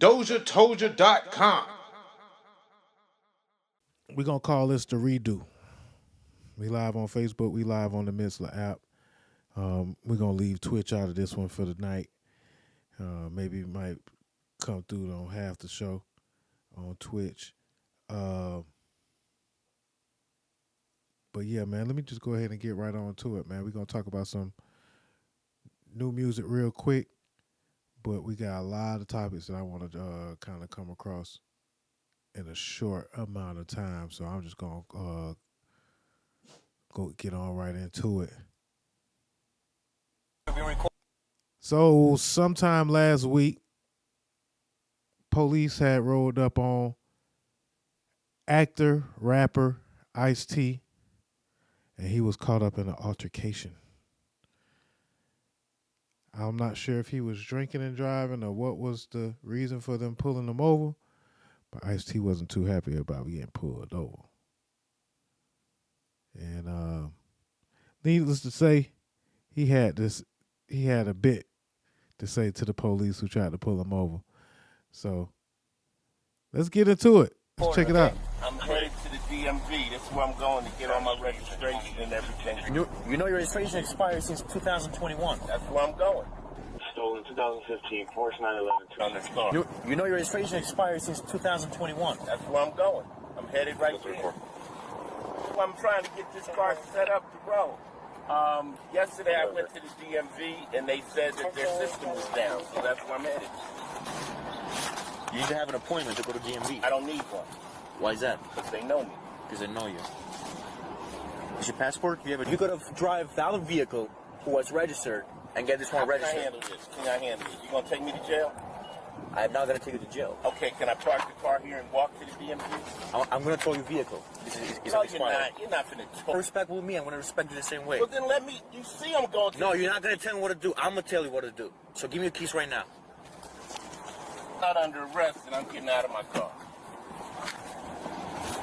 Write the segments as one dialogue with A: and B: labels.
A: DozhaToldya.com.
B: We're going to call this the redo. We live on Facebook. We live on the Mixler app. We're going to leave Twitch out of this one for the night. Maybe it might come through on half the show on Twitch. But yeah, man, let me just go ahead and get right on to it, man. We're going to talk about some new music real quick, but we got a lot of topics that I want to kind of come across in a short amount of time. So I'm just going to go get on right into it. So sometime last week, police had rolled up on actor, rapper Ice-T, and he was caught up in an altercation. I'm not sure if he was drinking and driving or what was the reason for them pulling him over, but Ice-T wasn't too happy about getting pulled over. And needless to say, he had a bit to say to the police who tried to pull him over. So let's get into it. Let's check it out.
C: I'm headed to the DMV. That's where I'm going to get all my registration and everything.
D: You know your registration expired since 2021.
C: That's where I'm going.
E: Stolen 2015 Porsche 911
C: On this car.
D: You know your registration expired since 2021.
C: That's where I'm going. I'm headed right there. I'm trying to get this car set up to roll. Yesterday I went to the DMV and they said that their system was down, so that's where I'm headed.
D: You need to have an appointment to go to DMV.
C: I don't need one.
D: Why is that?
C: Because they know me.
D: Because they know you. Is your passport? You could have drive without a vehicle who was registered and get this one registered.
C: Can I handle this? Can I handle this? You going to take me to jail?
D: I'm not going to take you to jail.
C: Okay, can I park the car here and walk to the DMV?
D: I'm going to tow your vehicle.
C: No, you're not. You're not going to tow.
D: Respect with me. I'm going to respect you the same way.
C: Well, then let me. You see I'm going to.
D: No, you're not going to tell me what to do. I'm going to tell you what to do. So give me your keys right now.
C: Not under arrest and I'm getting out of my car.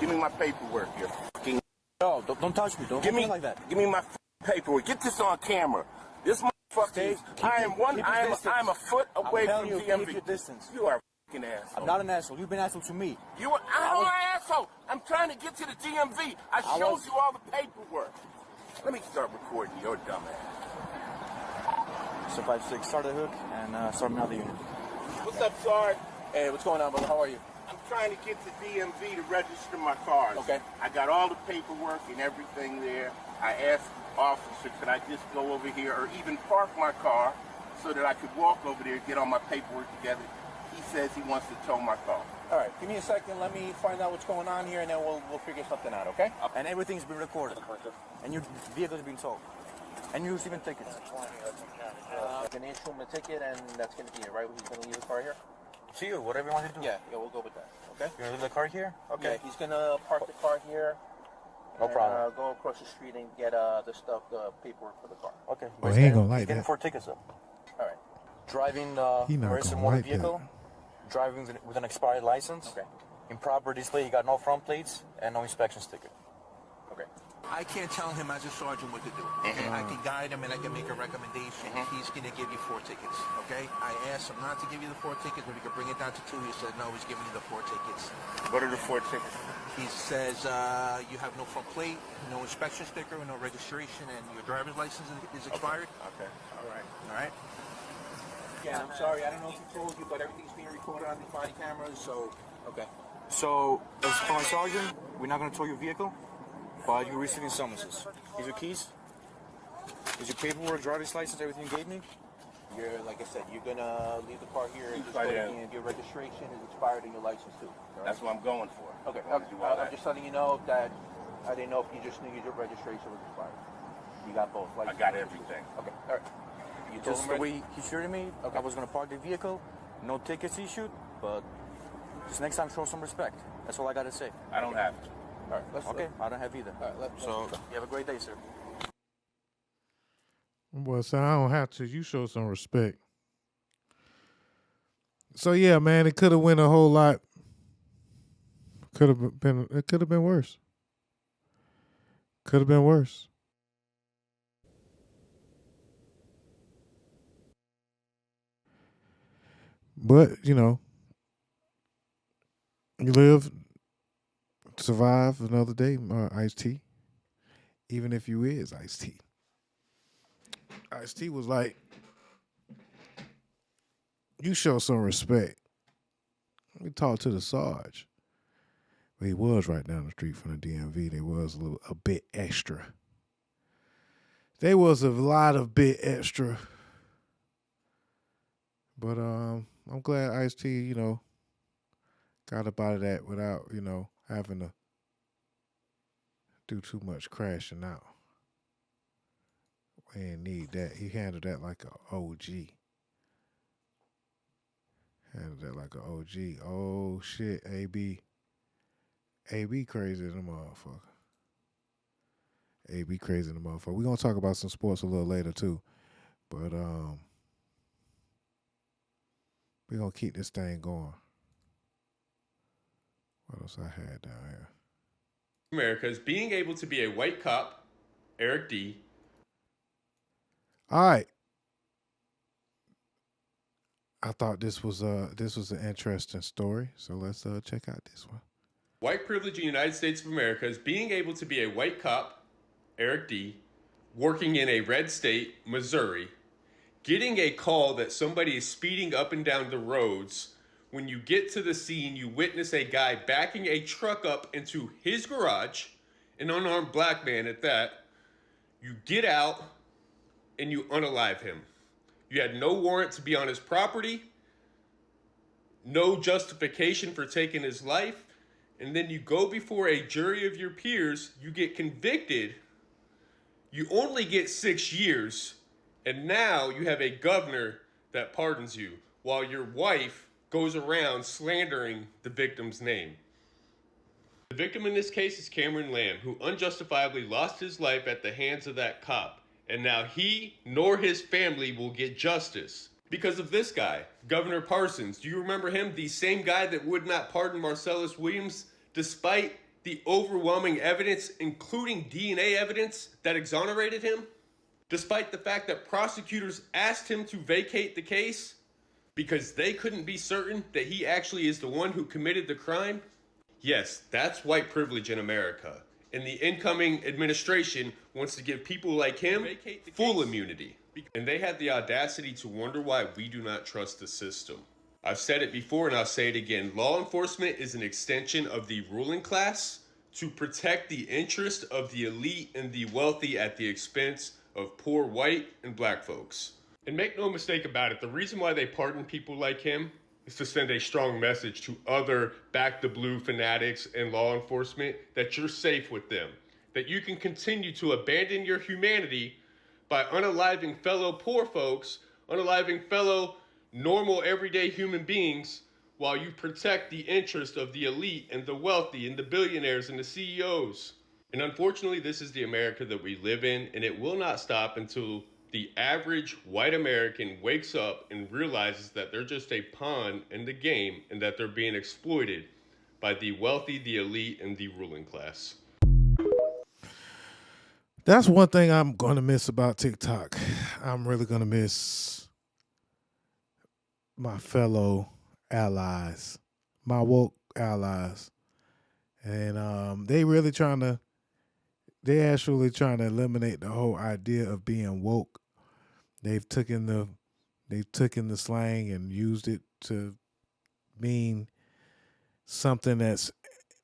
C: Give me my paperwork here.
D: No, don't touch me. Don't
C: give me
D: like that.
C: Give me my paperwork. Get this on camera. This motherfucker. I'm a foot away from DMV.
D: Keep your distance.
C: You are a fucking asshole.
D: I'm not an asshole. You've been an asshole to me.
C: I'm not an asshole. I'm trying to get to the DMV. I showed you all the paperwork. Let me start recording your dumb ass.
D: So 5-6, start the hook and start me out the unit.
C: What's up, Sarge?
D: Hey, what's going on, brother? How are you?
C: I'm trying to get to DMV to register my cars.
D: Okay.
C: I got all the paperwork and everything there. I asked the officer, could I just go over here or even park my car so that I could walk over there and get all my paperwork together. He says he wants to tow my car.
D: All right, give me a second. Let me find out what's going on here, and then we'll figure something out, okay? And everything's been recorded. And your vehicle's been towed. And you're receiving tickets. Can issue him a ticket, and that's going to be it, right? He's going to leave the car here? To you, whatever you want to do. Yeah, we'll go with that, okay? You're going to leave the car here? Okay. Yeah, he's going to park the car here. No problem. Go across the street and get the paperwork for the car. Okay.
B: Well, he ain't going to like that.
D: Getting 4 tickets up. All right. Driving
B: he not
D: registered
B: gonna
D: motor
B: like
D: vehicle.
B: That.
D: Driving with an expired license. Okay. Improper display. You got no front plates and no inspection sticker. Okay.
F: I can't tell him as a sergeant what to do. Okay? I can guide him and I can make a recommendation. He's going to give you 4 tickets. Okay? I asked him not to give you the 4 tickets, but he could bring it down to 2. He said, no, he's giving you the 4 tickets.
C: What are the 4 tickets?
F: He says you have no front plate, no inspection sticker, no registration, and your driver's license is expired.
C: Okay.
F: All right. All right. Yeah, I'm sorry. I don't know if he told you, but everything's being recorded on these body cameras, so... Okay.
D: So, as for my sergeant, we're not going to tow your vehicle, but you're receiving summonses. Here's your keys. Here's your paperwork, driver's license, everything you gave me.
F: You're, like I said, you're going to leave the car here and just go in. Your registration is expired and your license, too. Right?
C: That's what I'm going for.
F: Okay. I'm just letting you know that I didn't know if you just knew your registration was expired. You got both.
C: I got everything.
F: Okay. All right.
D: You just the way he showed me, okay. I was going to park the vehicle, no tickets issued, but just next time show some respect. That's all I got to say.
C: I don't have to.
F: All right.
D: Okay, I don't have either.
F: All right,
D: so you have a great day, sir.
B: Well, so I don't have to. You show some respect. So yeah, man, it could have went a whole lot. It could have been worse. Could have been worse. But, you know, You live, survive another day, Ice-T. Even if you is Ice-T. Ice-T was like, you show some respect. We talked to the Sarge. But he was right down the street from the DMV. They was a bit extra. They was a lot of bit extra. But I'm glad Ice-T, got up out of that without, having to do too much crashing out. We didn't need that. He handled that like an OG. Handled that like an OG. Oh, shit, AB. AB crazy as a motherfucker. AB crazy as a motherfucker. We're going to talk about some sports a little later, too. But we're going to keep this thing going. What else I had down here?
A: America's being able to be a white cop, Eric D.
B: All right. I thought this was an interesting story, so let's check out this one.
A: White privilege in the United States of America is being able to be a white cop, Eric D., working in a red state, Missouri, getting a call that somebody is speeding up and down the roads. When you get to the scene, you witness a guy backing a truck up into his garage, an unarmed black man at that. You get out and you unalive him. You had no warrant to be on his property, no justification for taking his life, and then you go before a jury of your peers, you get convicted, you only get 6 years, and now you have a governor that pardons you, while your wife goes around slandering the victim's name. The victim in this case is Cameron Lamb, who unjustifiably lost his life at the hands of that cop. And now he nor his family will get justice because of this guy, Governor Parsons. Do you remember him? The same guy that would not pardon Marcellus Williams despite the overwhelming evidence, including DNA evidence, that exonerated him? Despite the fact that prosecutors asked him to vacate the case because they couldn't be certain that he actually is the one who committed the crime? Yes, that's white privilege in America. And the incoming administration wants to give people like him full immunity. And they had the audacity to wonder why we do not trust the system. I've said it before and I'll say it again. Law enforcement is an extension of the ruling class to protect the interest of the elite and the wealthy at the expense of poor white and black folks. And make no mistake about it, the reason why they pardon people like him is to send a strong message to other back the blue fanatics and law enforcement that you're safe with them, that you can continue to abandon your humanity by unaliving fellow poor folks, unaliving fellow normal everyday human beings while you protect the interest of the elite and the wealthy and the billionaires and the CEOs. And unfortunately, this is the America that we live in, and it will not stop until the average white American wakes up and realizes that they're just a pawn in the game and that they're being exploited by the wealthy, the elite, and the ruling class.
B: That's one thing I'm going to miss about TikTok. I'm really going to miss my fellow allies, my woke allies. And they actually trying to eliminate the whole idea of being woke. They've taken the slang and used it to mean something that's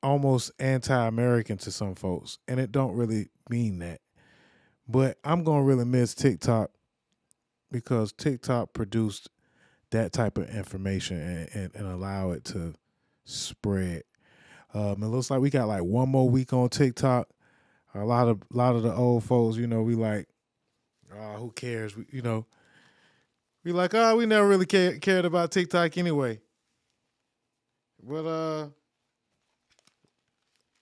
B: almost anti-American to some folks, and it don't really mean that. But I'm gonna really miss TikTok because TikTok produced that type of information and allow it to spread. It looks like we got like one more week on TikTok. A lot of the old folks, we like, who cares? We like, we never really cared about TikTok anyway. But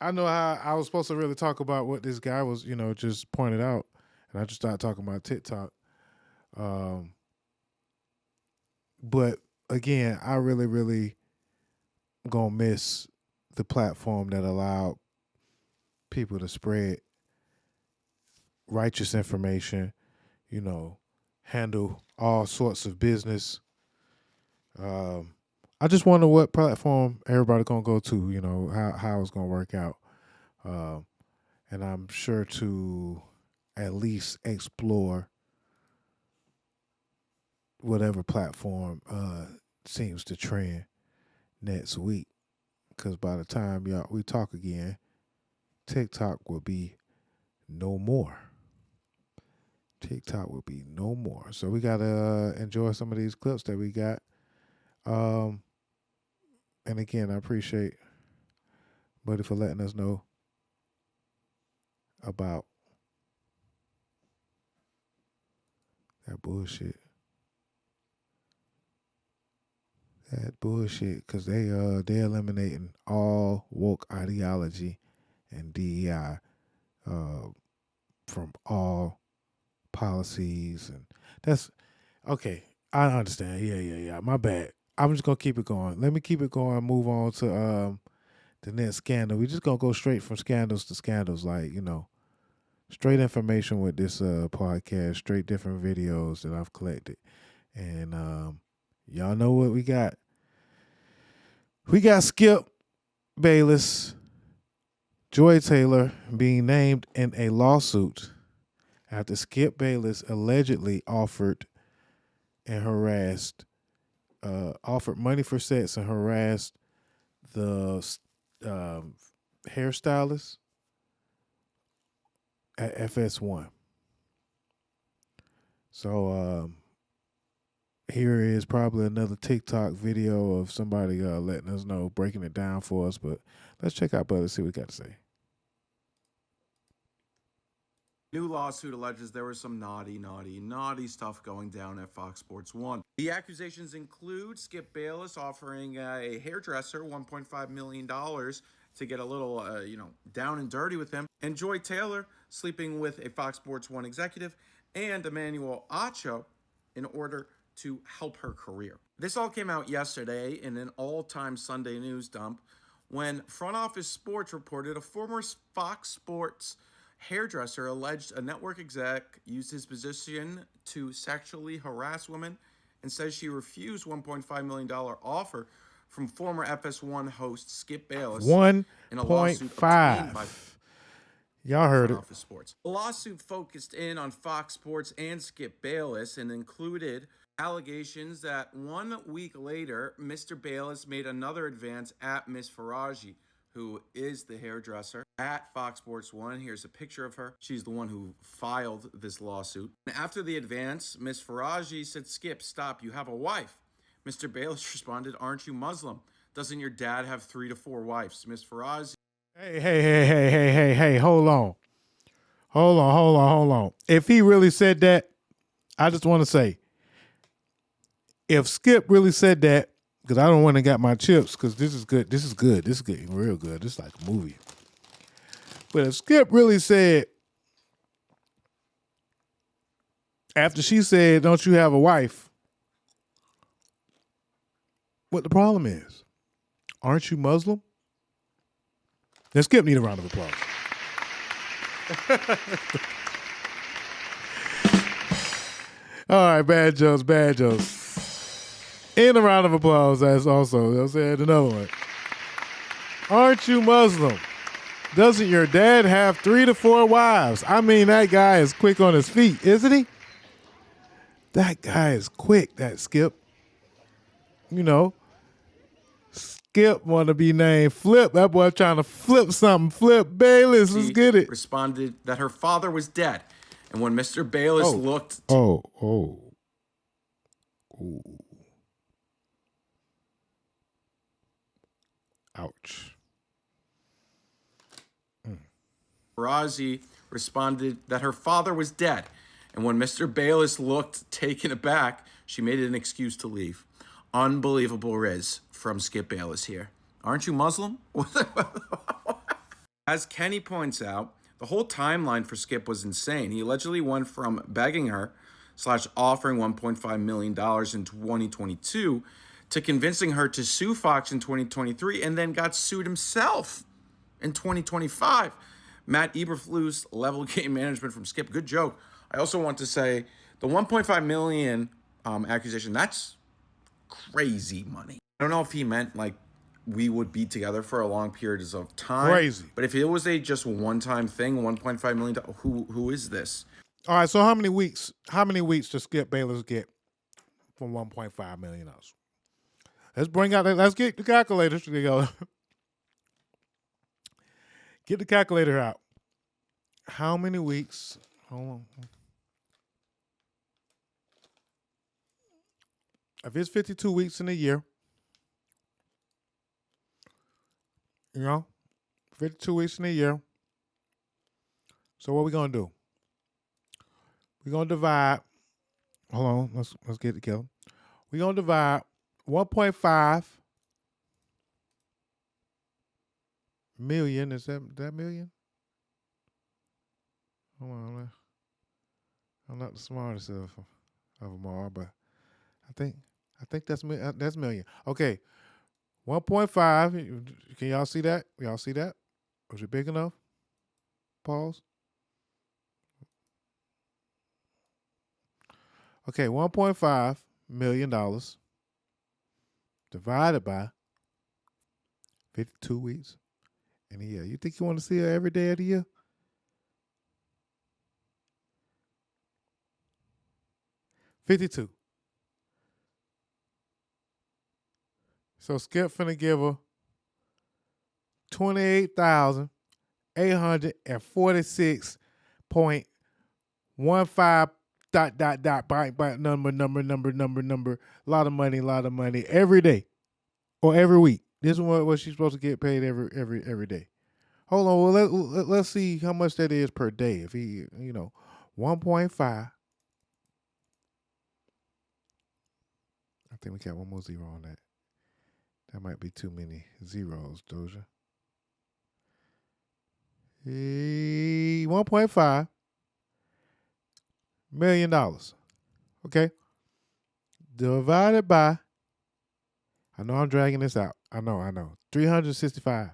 B: I know how I was supposed to really talk about what this guy was, just pointed out, and I just started talking about TikTok. But again, I really, really gonna miss the platform that allowed people to spread righteous information, handle all sorts of business, I just wonder what platform everybody gonna go to. You know how it's gonna work out, and I'm sure to at least explore whatever platform seems to trend next week. Because by the time we talk again, TikTok will be no more. TikTok will be no more. So we gotta enjoy some of these clips that we got. And again, I appreciate Buddy for letting us know about that bullshit. That bullshit, because they're eliminating all woke ideology and DEI from all policies, and that's okay. I understand. Yeah. My bad. I'm just gonna keep it going. Let me keep it going. Move on to the next scandal. We just gonna go straight from scandals to scandals, like straight information with this podcast, straight different videos that I've collected, and y'all know what we got. We got Skip Bayless Joy Taylor being named in a lawsuit after Skip Bayless allegedly offered money for sex and harassed the hairstylist at FS1. So here is probably another TikTok video of somebody letting us know, breaking it down for us. But let's check out Bud, see what we got to say.
G: New lawsuit alleges there was some naughty stuff going down at Fox Sports 1. The accusations include Skip Bayless offering a hairdresser $1.5 million to get a little, down and dirty with him, and Joy Taylor sleeping with a Fox Sports 1 executive and Emmanuel Acho in order to help her career. This all came out yesterday in an all-time Sunday news dump when Front Office Sports reported a former Fox Sports hairdresser alleged a network exec used his position to sexually harass women and says she refused $1.5 million offer from former FS1 host Skip Bayless in a lawsuit obtained by
B: Y'all heard it.
G: Office Sports. The lawsuit focused in on Fox Sports and Skip Bayless and included allegations that 1 week later, Mr. Bayless made another advance at Miss Faraji, who is the hairdresser at Fox Sports 1. Here's a picture of her. She's the one who filed this lawsuit. And after the advance, Miss Faraji said, "Skip, stop, you have a wife." Mr. Bayless responded, "Aren't you Muslim? Doesn't your dad have 3 to 4 wives?" Miss Faraji.
B: Hey, hold on. If he really said that, I just want to say, if Skip really said that, because I don't want to get my chips, because this is good. This is getting real good. This is like a movie. But if Skip really said, after she said, "Don't you have a wife?" what the problem is? Aren't you Muslim? Then Skip need a round of applause. All right, bad jokes. And a round of applause. That's also, I said another one. Aren't you Muslim? Doesn't your dad have 3 to 4 wives? I mean, that guy is quick on his feet, isn't he? That guy is quick, that Skip. Skip want to be named Flip. That boy trying to flip something. Flip Bayless, let's get it.
G: Responded that her father was dead. And when Mr. Bayless looked...
B: Ooh. Ouch.
G: Faraji responded that her father was dead. And when Mr. Bayless looked taken aback, she made an excuse to leave. Unbelievable Riz from Skip Bayless here. Aren't you Muslim? As Kenny points out, the whole timeline for Skip was insane. He allegedly went from begging her / offering $1.5 million in 2022 to convincing her to sue Fox in 2023 and then got sued himself in 2025. Matt Eberflus, level game management from Skip. Good joke. I also want to say the $1.5 million accusation, that's crazy money. I don't know if he meant like we would be together for a long periods of time.
B: Crazy.
G: But if it was a just one-time thing, $1.5 million, who is this?
B: All right, so how many weeks does Skip Bayless get from $1.5 million? Let's get the calculators together. Get the calculator out. How many weeks? Hold on. If it's 52 weeks in a year, 52 weeks in a year. So what we gonna do? We're gonna divide. Hold on, let's get it together. We're gonna divide 1.5 million. Is that million? Hold on, I'm not the smartest of them all, but I think that's million. Okay, 1.5. Can y'all see that? Y'all see that? Was it big enough? Pause. Okay, $1.5 million divided by 52 weeks in a year. You think you want to see her every day of the year? $52. So Skip finna give her $28,846.15 ... number. A lot of money every day or every week. This is what she's supposed to get paid every day. Hold on, well let's see how much that is per day. If he 1.5. I think we got one more zero on that. That might be too many zeros, Doja. $1.5 million. Okay? Divided by, I know I'm dragging this out. I know. 365.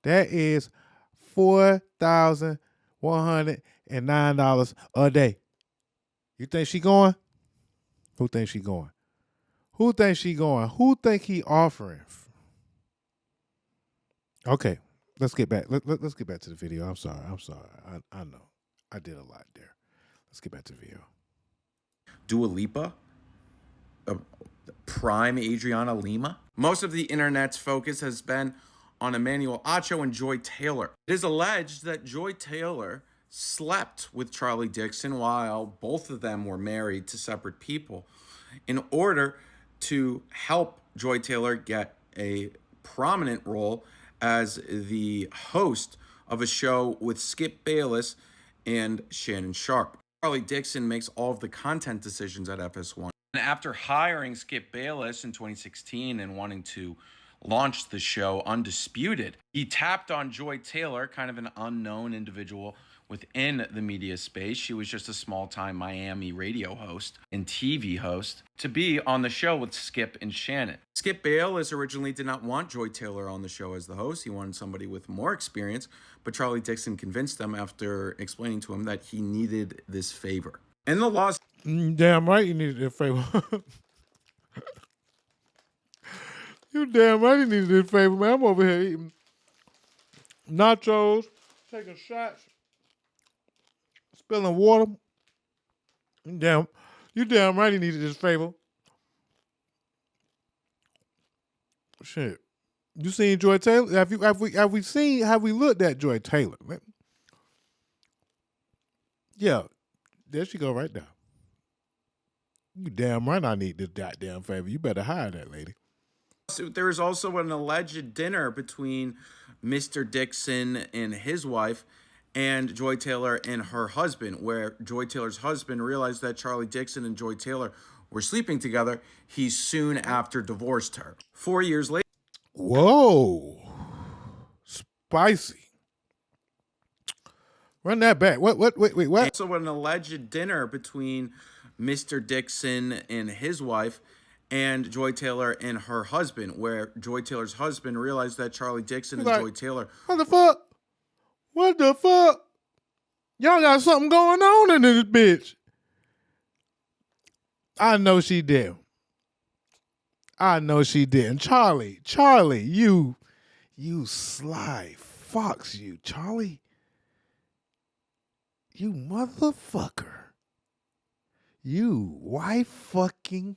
B: That is $4,109 a day. You think she going? Who thinks she going? Who thinks she going? Who think he offering? Okay, let's get back. Let's get back to the video. I'm sorry. I know. I did a lot there. Let's get back to the video.
G: Dua Lipa? Prime Adriana Lima? Most of the internet's focus has been on Emmanuel Acho and Joy Taylor. It is alleged that Joy Taylor slept with Charlie Dixon while both of them were married to separate people in order to help Joy Taylor get a prominent role as the host of a show with Skip Bayless and Shannon Sharpe. Charlie Dixon makes all of the content decisions at FS1. And after hiring Skip Bayless in 2016 and wanting to launch the show Undisputed, he tapped on Joy Taylor, kind of an unknown individual within the media space. She was just a small-time Miami radio host and TV host, to be on the show with Skip and Shannon. Skip Bayless originally did not want Joy Taylor on the show as the host. He wanted somebody with more experience, but Charlie Dixon convinced them after explaining to him that he needed this favor. In the lawsuit,
B: damn right you needed this favor. You damn right you needed this favor, man. I'm over here eating nachos, taking shots, spilling water. You damn right he needed this favor. Shit. You seen Joy Taylor? Have we looked at Joy Taylor? Yeah. There she go right now. You damn right I need this goddamn favor. You better hire that lady.
G: There is also an alleged dinner between Mr. Dixon and his wife and Joy Taylor and her husband, where Joy Taylor's husband realized that Charlie Dixon and Joy Taylor were sleeping together. He soon after divorced her. 4 years later.
B: Whoa. Spicy. Run that back. Wait, what?
G: Also an alleged dinner between Mr. Dixon and his wife and Joy Taylor and her husband, where Joy Taylor's husband realized that Charlie Dixon and Joy Taylor...
B: What the fuck? What the fuck? Y'all got something going on in this bitch. I know she did. I know she didn't. Charlie, you sly fox, you, Charlie. You motherfucker. You wife fucking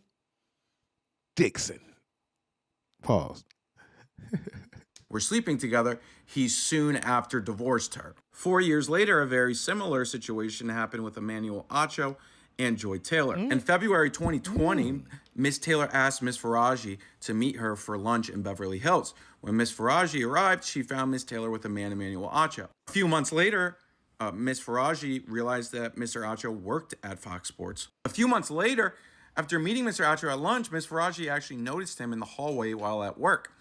B: Dixon. Pause.
G: Were sleeping together, he soon after divorced her. 4 years later, a very similar situation happened with Emmanuel Acho and Joy Taylor. In February 2020, Miss Taylor asked Miss Faraji to meet her for lunch in Beverly Hills. When Miss Faraji arrived, she found Miss Taylor with a man, Emmanuel Acho. A few months later, Miss Faraji realized that Mr. Acho worked at Fox Sports. A few months later, after meeting Mr. Acho at lunch, Miss Faraji actually noticed him in the hallway while at work.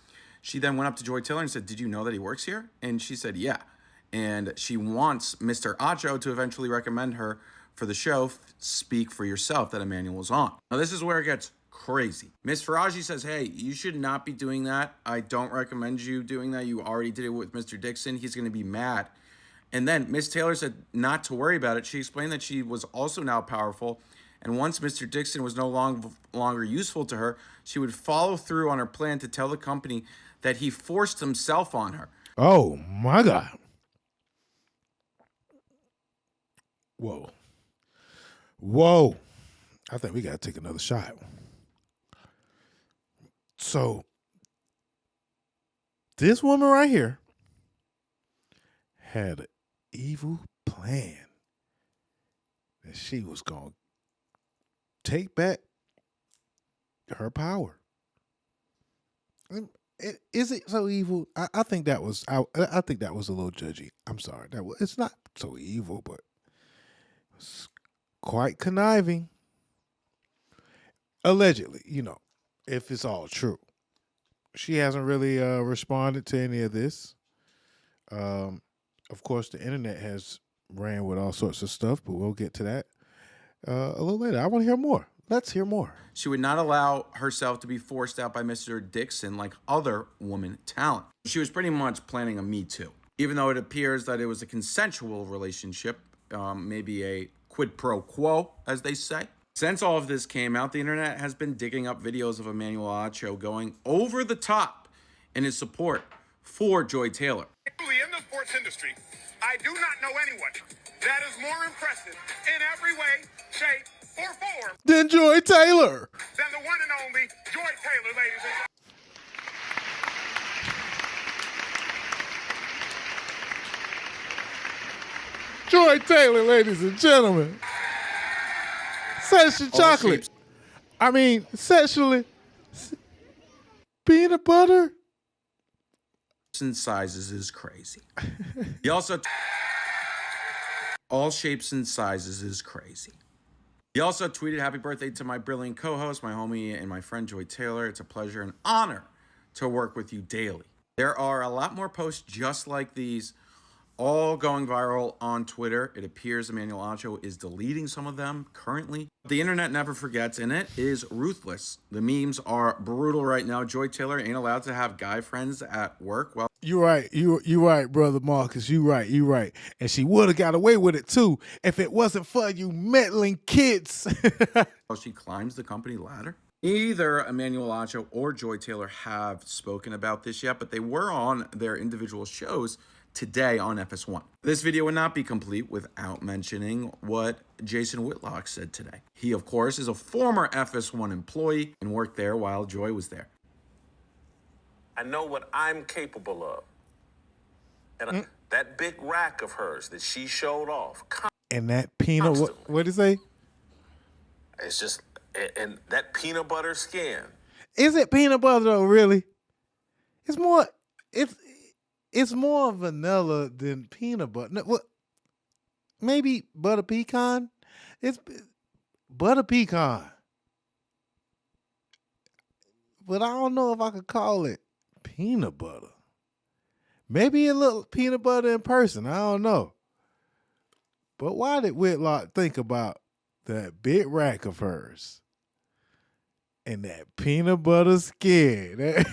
G: She then went up to Joy Taylor and said, "Did you know that he works here?" And she said, "Yeah." And she wants Mr. Acho to eventually recommend her for the show, Speak for Yourself, that Emmanuel was on. Now, this is where it gets crazy. Miss Faraji says, "Hey, you should not be doing that. I don't recommend you doing that. You already did it with Mr. Dixon. He's going to be mad." And then Miss Taylor said not to worry about it. She explained that she was also now powerful, and once Mr. Dixon was no longer useful to her, she would follow through on her plan to tell the company that he forced himself on her.
B: Oh, my God. Whoa. I think we got to take another shot. So, this woman right here had an evil plan that she was going to take back her power. Is it so evil? I think that was I think that was a little judgy. I'm sorry. It's not so evil, but it's quite conniving. Allegedly, if it's all true. She hasn't really responded to any of this. Of course, the internet has ran with all sorts of stuff, but we'll get to that a little later. I want to hear more. Let's hear more.
G: She would not allow herself to be forced out by Mr. Dixon like other woman talent. She was pretty much planning a Me Too. Even though it appears that it was a consensual relationship, maybe a quid pro quo, as they say. Since all of this came out, the internet has been digging up videos of Emmanuel Acho going over the top in his support for Joy Taylor.
H: In the sports industry, I do not know anyone that is more impressive in every way, shape, or form
B: than Joy Taylor.
H: Than the one and only Joy Taylor, ladies and
B: Joy Taylor, ladies and gentlemen. Sexual chocolate. I mean, sexually. Peanut butter.
G: And sizes is crazy. He also all shapes and sizes is crazy. He also tweeted, "Happy birthday to my brilliant co-host, my homie, and my friend Joy Taylor. It's a pleasure and honor to work with you daily." There are a lot more posts just like these, all going viral on Twitter. It appears Emmanuel Acho is deleting some of them currently. The internet never forgets, and it is ruthless. The memes are brutal right now. Joy Taylor ain't allowed to have guy friends at work. Well,
B: you're right. You right, brother Marcus. You right. And she would have got away with it too if it wasn't for you meddling kids.
G: She climbs the company ladder. Neither Emmanuel Acho or Joy Taylor have spoken about this yet, but they were on their individual shows today on FS1. This video would not be complete without mentioning what Jason Whitlock said today. He, of course, is a former FS1 employee and worked there while Joy was there.
I: I know what I'm capable of. And that big rack of hers that she showed off.
B: And that peanut, what did he say?
I: It's just, and that peanut butter skin.
B: Is it peanut butter though, really? It's more vanilla than peanut butter. No, what? Maybe butter pecan? It's butter pecan. But I don't know if I could call it peanut butter. Maybe it looked peanut butter in person. I don't know. But why did Whitlock think about that big rack of hers and that peanut butter skin?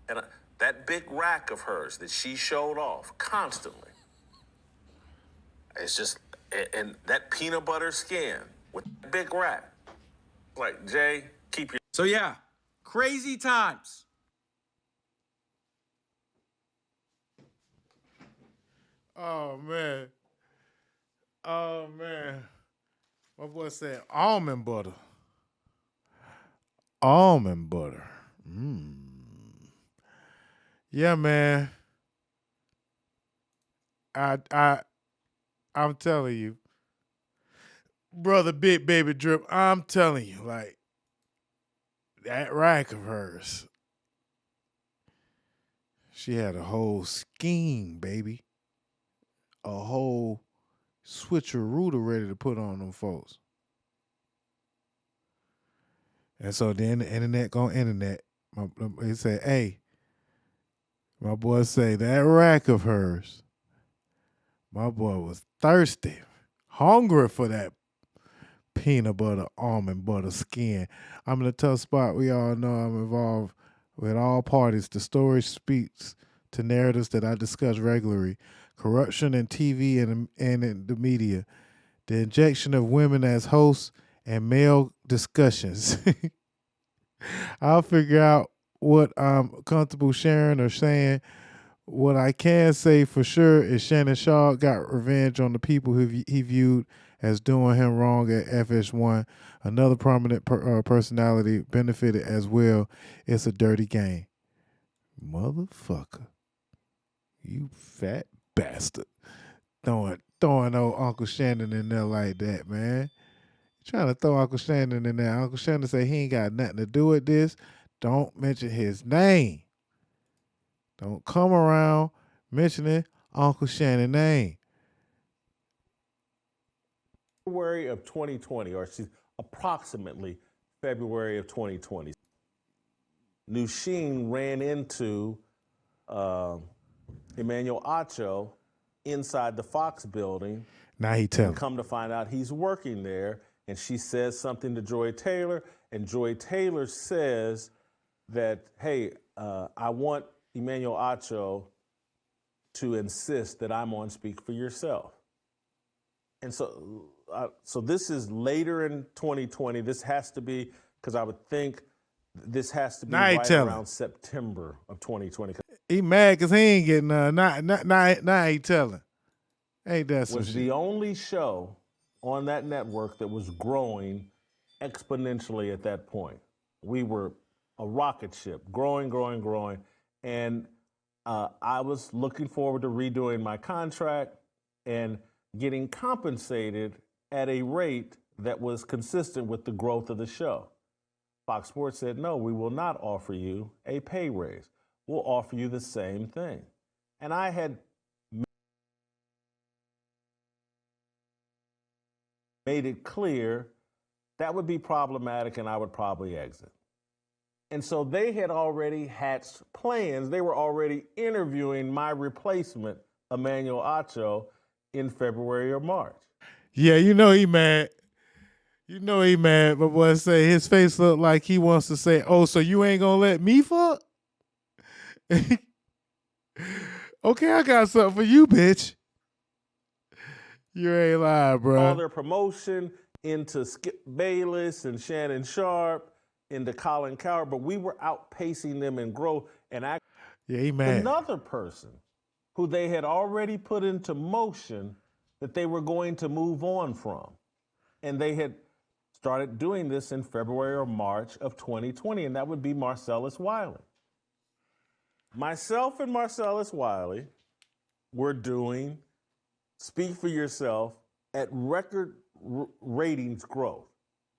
I: And that big rack of hers that she showed off constantly. It's just, and that peanut butter skin with that big rack. Like, Jay, keep your...
G: So yeah, Crazy times.
B: Oh, man. Oh, man. My boy said almond butter. Almond butter. Yeah, man. I'm telling you, brother, Big Baby Drip. I'm telling you, like that rack of hers. She had a whole scheme, baby. A whole switcheroo ready to put on them folks. And so then the internet gonna internet. He said, hey, my boy say that rack of hers. My boy was thirsty, hungry for that peanut butter, almond butter skin. I'm in a tough spot. We all know I'm involved with all parties. The story speaks to narratives that I discuss regularly. Corruption in TV and in the media. The injection of women as hosts and male discussions. I'll figure out what I'm comfortable sharing or saying. What I can say for sure is Shannon Sharp got revenge on the people who he viewed as doing him wrong at FS1. Another prominent personality benefited as well. It's a dirty game. Motherfucker. You fat bastard. Throwing old Uncle Shannon in there like that, man. Trying to throw Uncle Shannon in there. Uncle Shannon say he ain't got nothing to do with this. Don't mention his name. Don't come around mentioning Uncle Shannon's name.
J: February of 2020, or approximately February of 2020, Nushin ran into Emmanuel Acho inside the Fox building.
B: Now he telling.
J: Come to find out he's working there, and she says something to Joy Taylor, and Joy Taylor says that, hey, I want Emmanuel Acho to insist that I'm on Speak for Yourself. And so this is later in 2020. This has to be, because I would think this has to be right around September of 2020.
B: He mad because he ain't getting now he telling. Ain't that some
J: was
B: shit?
J: The only show on that network that was growing exponentially at that point. We were a rocket ship, growing. And I was looking forward to redoing my contract and getting compensated at a rate that was consistent with the growth of the show. Fox Sports said, no, we will not offer you a pay raise. We'll offer you the same thing. And I had made it clear that would be problematic and I would probably exit. And so they had already hatched plans. They were already interviewing my replacement, Emmanuel Acho, in February or March.
B: Yeah, you know he mad. But boy say his face look like he wants to say, oh, so you ain't gonna let me fuck? Okay, I got something for you, bitch. You ain't lying, bro.
J: All their promotion into Skip Bayless and Shannon Sharp, into Colin Coward, but we were outpacing them in growth. And
B: he mad.
J: Another person who they had already put into motion that they were going to move on from. And they had started doing this in February or March of 2020, and that would be Marcellus Wiley. Myself and Marcellus Wiley were doing Speak for Yourself at record ratings growth.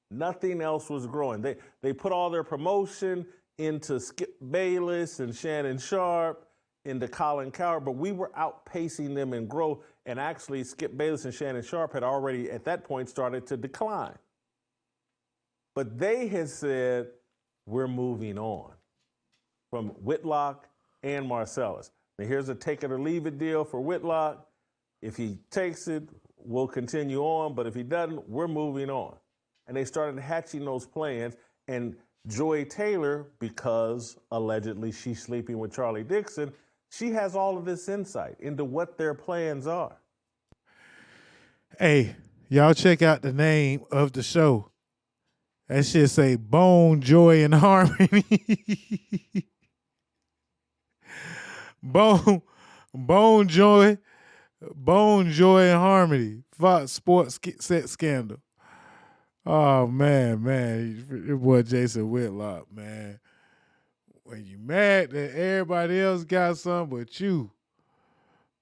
J: Nothing else was growing. They put all their promotion into Skip Bayless and Shannon Sharp, into Colin Coward, but we were outpacing them in growth, and actually Skip Bayless and Shannon Sharp had already at that point started to decline. But they had said, we're moving on from Whitlock and Marcellus. Now here's a take it or leave it deal for Whitlock. If he takes it, we'll continue on, but if he doesn't, we're moving on. And they started hatching those plans, and Joy Taylor, because allegedly she's sleeping with Charlie Dixon, she has all of this insight into what their plans are.
B: Hey, y'all check out the name of the show. That shit say bone, joy, and harmony. bone, joy, and harmony. Fox Sports set scandal. Oh man, your boy Jason Whitlock, man. When you mad that everybody else got something but you,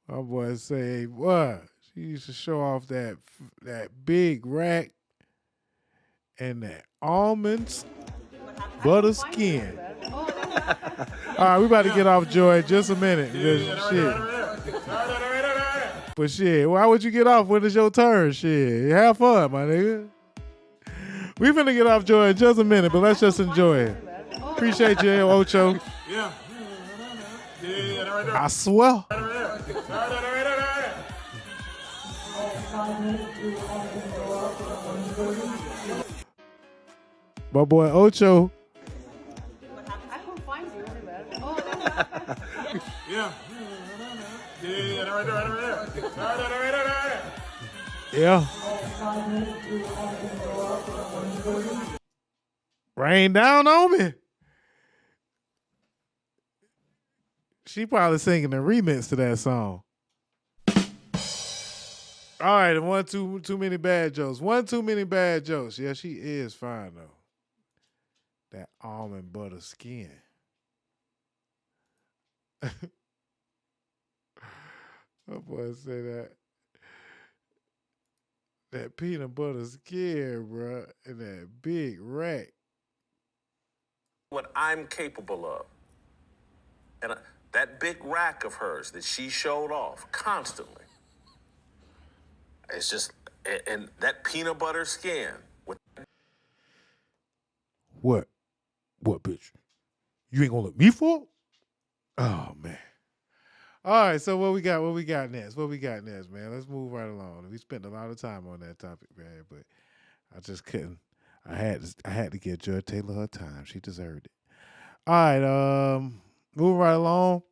B: my boy say, what? She used to show off that big rack and that almonds butter skin. All right, we about to get off Joy in just a minute. But shit, why would you get off when it's your turn? Shit, have fun, my nigga. We finna get off Joy in just a minute, but let's just enjoy it. Appreciate you, Ocho.
H: Yeah.
B: I swear. My boy Ocho.
H: Yeah.
B: Yeah. Rain down on me. She probably singing a remix to that song. All right, and one too many bad jokes. One too many bad jokes. Yeah, she is fine though. That almond butter skin. My boy say that. That peanut butter skin, bro, and that big rack.
I: What I'm capable of. And that big rack of hers that she showed off constantly. It's just, and that peanut butter skin.
B: What? What, bitch? You ain't gonna let me fall? Oh, man. All right, so what we got next? What we got next, man? Let's move right along. We spent a lot of time on that topic, man, but I just couldn't. I had to give Joy Taylor her time. She deserved it. All right, moving right along.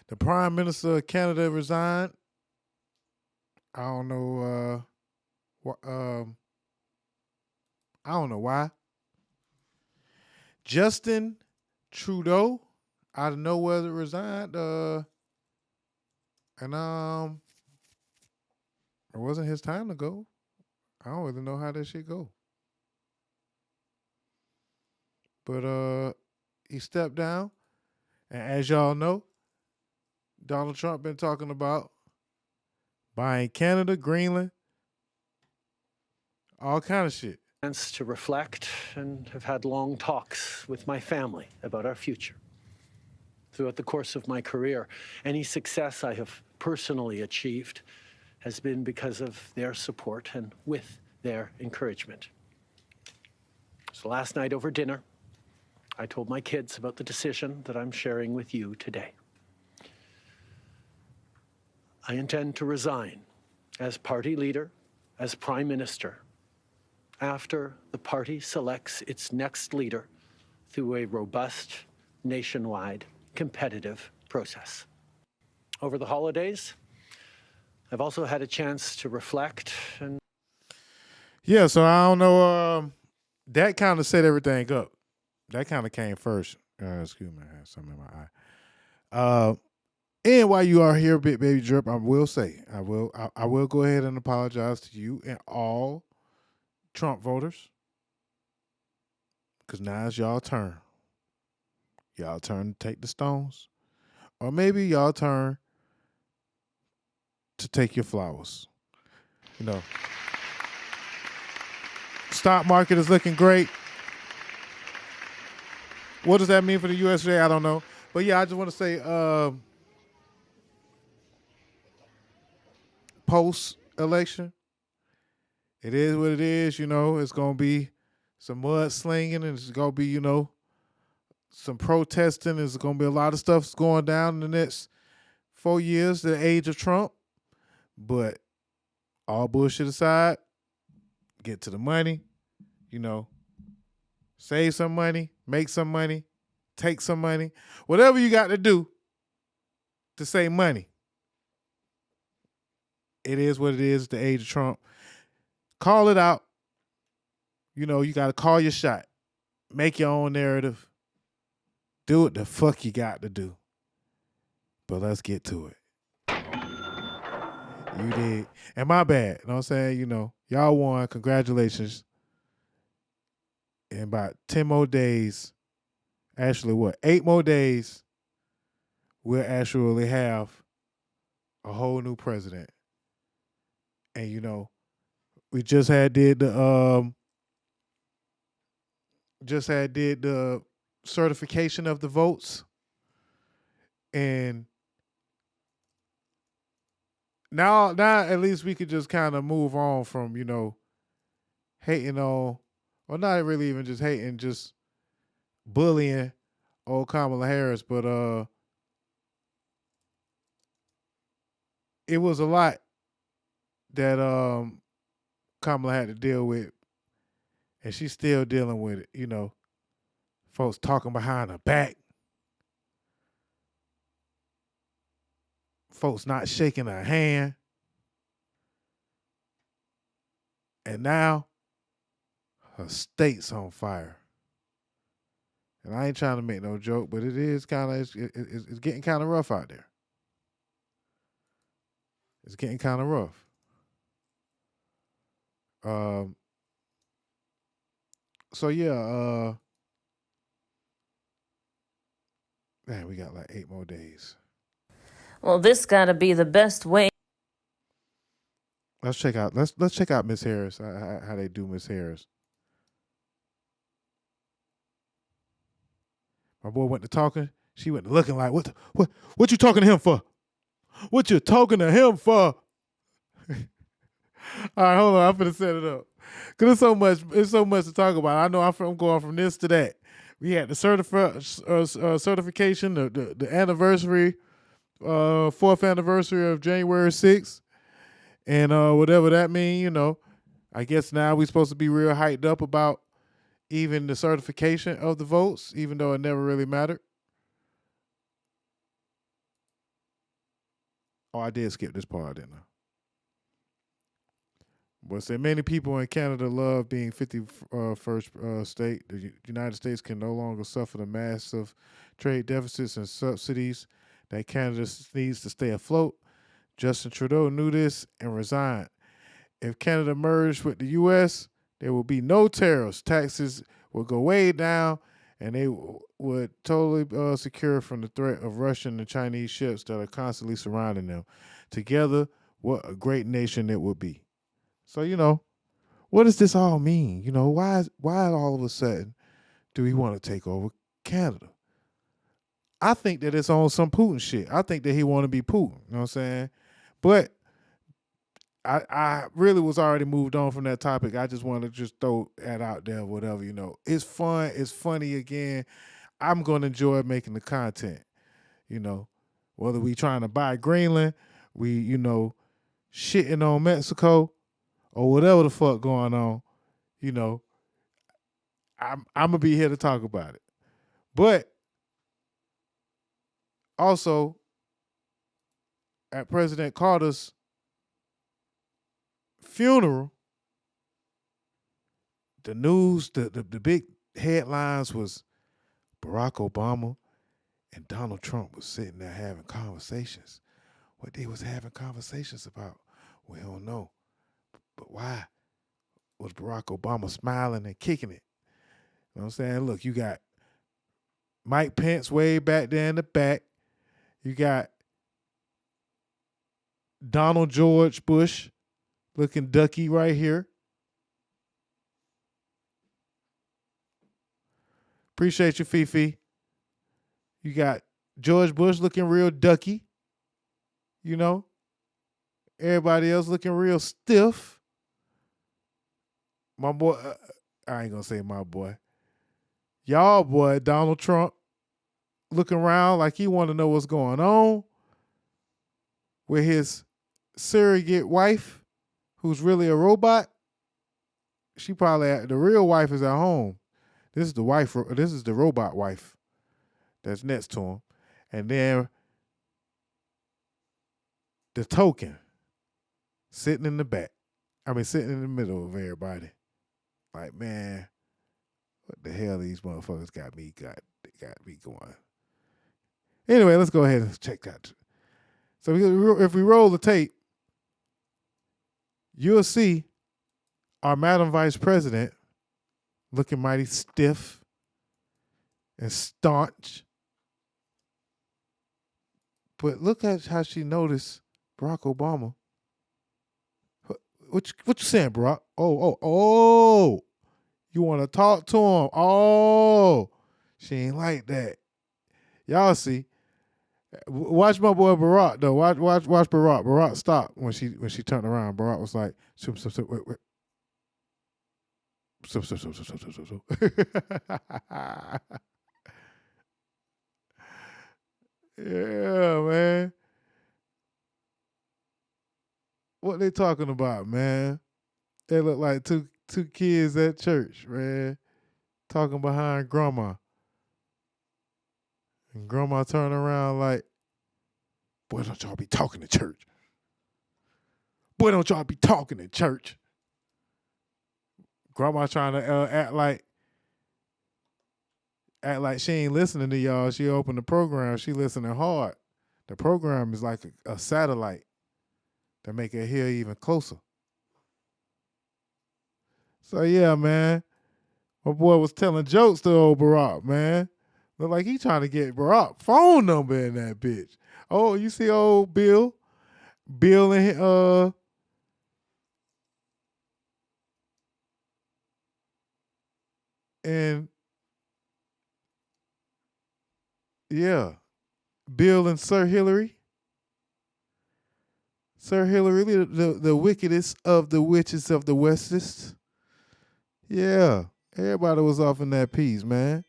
B: The Prime Minister of Canada resigned. I don't know why. Justin Trudeau out of nowhere resigned. And it wasn't his time to go. I don't really know how that shit go. But he stepped down. And as y'all know, Donald Trump been talking about buying Canada, Greenland, all kind of shit.
K: To reflect and have had long talks with my family about our future. Throughout the course of my career, any success I have personally achieved has been because of their support and with their encouragement. So last night over dinner, I told my kids about the decision that I'm sharing with you today. I intend to resign as party leader, as prime minister, after the party selects its next leader through a robust, nationwide, competitive process. Over the holidays, I've also had a chance to reflect and...
B: Yeah, so I don't know. That kind of set everything up. That kind of came first. Excuse me, I have something in my eye. And while you are here, Big Baby Drip, I will say, I will go ahead and apologize to you and all Trump voters, because now it's y'all turn. Y'all turn to take the stones, or maybe y'all turn to take your flowers. You know, stock market is looking great. What does that mean for the U.S. today? I don't know. But yeah, I just want to say, post-election, it is what it is. You know, it's going to be some mudslinging, and it's going to be, you know, some protesting. There's going to be a lot of stuff going down in the next 4 years, the age of Trump. But all bullshit aside, get to the money, you know, save some money, make some money, take some money, whatever you got to do to save money. It is what it is, the age of Trump. Call it out. You know, you got to call your shot. Make your own narrative. Do what the fuck you got to do. But let's get to it. You did. And my bad. You know what I'm saying? You know, y'all won. Congratulations. In about 10 more days, actually what, 8 more days, we'll actually have a whole new president. And you know, we just had did the certification of the votes. And now at least we could just kind of move on from, you know, hating on, or not really even just hating, just bullying old Kamala Harris, but it was a lot that Kamala had to deal with, and she's still dealing with it, you know. Folks talking behind her back. Folks not shaking her hand. And now her state's on fire. And I ain't trying to make no joke, but it is kind of, it's getting kind of rough out there. It's getting kind of rough. So yeah, man, we got like 8 more days.
L: Well, this gotta be the best way.
B: Let's check out Miss Harris. How they do Miss Harris. My boy went to talking. She went to looking like, what you talking to him for? What you talking to him for? All right, hold on. I'm finna set it up. Cause it's so much to talk about. I know I'm going from this to that. We had the certification, the anniversary, 4th anniversary of January 6th. And whatever that means, you know, I guess now we're supposed to be real hyped up about even the certification of the votes, even though it never really mattered. Oh, I did skip this part, didn't I? But say many people in Canada love being 51st state. The United States can no longer suffer the massive trade deficits and subsidies that Canada needs to stay afloat. Justin Trudeau knew this and resigned. If Canada merged with the U.S., there will be no tariffs. Taxes would go way down, and they would totally secure from the threat of Russian and Chinese ships that are constantly surrounding them. Together, what a great nation it would be. So, you know, what does this all mean? You know, why all of a sudden do we want to take over Canada? I think that it's on some Putin shit. I think that he want to be Putin. You know what I'm saying? But I really was already moved on from that topic. I just wanted to just throw that out there, whatever, you know. It's fun. It's funny again. I'm going to enjoy making the content, you know. Whether we trying to buy Greenland, we, you know, shitting on Mexico, or whatever the fuck going on, you know, I'm going to be here to talk about it. But also, at President Carter's funeral, the news, the big headlines was Barack Obama and Donald Trump was sitting there having conversations. What they was having conversations about, we don't know. But why was Barack Obama smiling and kicking it? You know what I'm saying? Look, you got Mike Pence way back there in the back. You got Donald George Bush looking ducky right here. Appreciate you, Fifi. You got George Bush looking real ducky. You know? Everybody else looking real stiff. My boy, I ain't going to say my boy. Y'all boy, Donald Trump, looking around like he want to know what's going on with his surrogate wife, who's really a robot. She probably, the real wife is at home. This is the wife. This is the robot wife that's next to him. And then the token sitting in the back. I mean, sitting in the middle of everybody. Like, man, what the hell these motherfuckers got me going. Anyway, let's go ahead and check that. So if we roll the tape, you'll see our Madam Vice President looking mighty stiff and staunch. But look at how she noticed Barack Obama. What you saying, Barack? Oh. You want to talk to him? Oh. She ain't like that. Y'all see. Watch my boy Barack though. Watch Barack. Barack stopped when she turned around. Barack was like, wait. Yeah, man. What they talking about, man? They look like two kids at church, man. Talking behind grandma. And grandma turned around like, boy, don't y'all be talking to church. Boy, don't y'all be talking to church. Grandma trying to act like she ain't listening to y'all. She opened the program. She listening hard. The program is like a satellite that make her hear even closer. So yeah, man. My boy was telling jokes to old Barack, man. Look like he trying to get Barack phone number in that bitch. Oh, you see old Bill? Bill and yeah, Bill and Sir Hillary. Sir Hillary, the wickedest of the witches of the Westest. Yeah, everybody was off in that piece, man.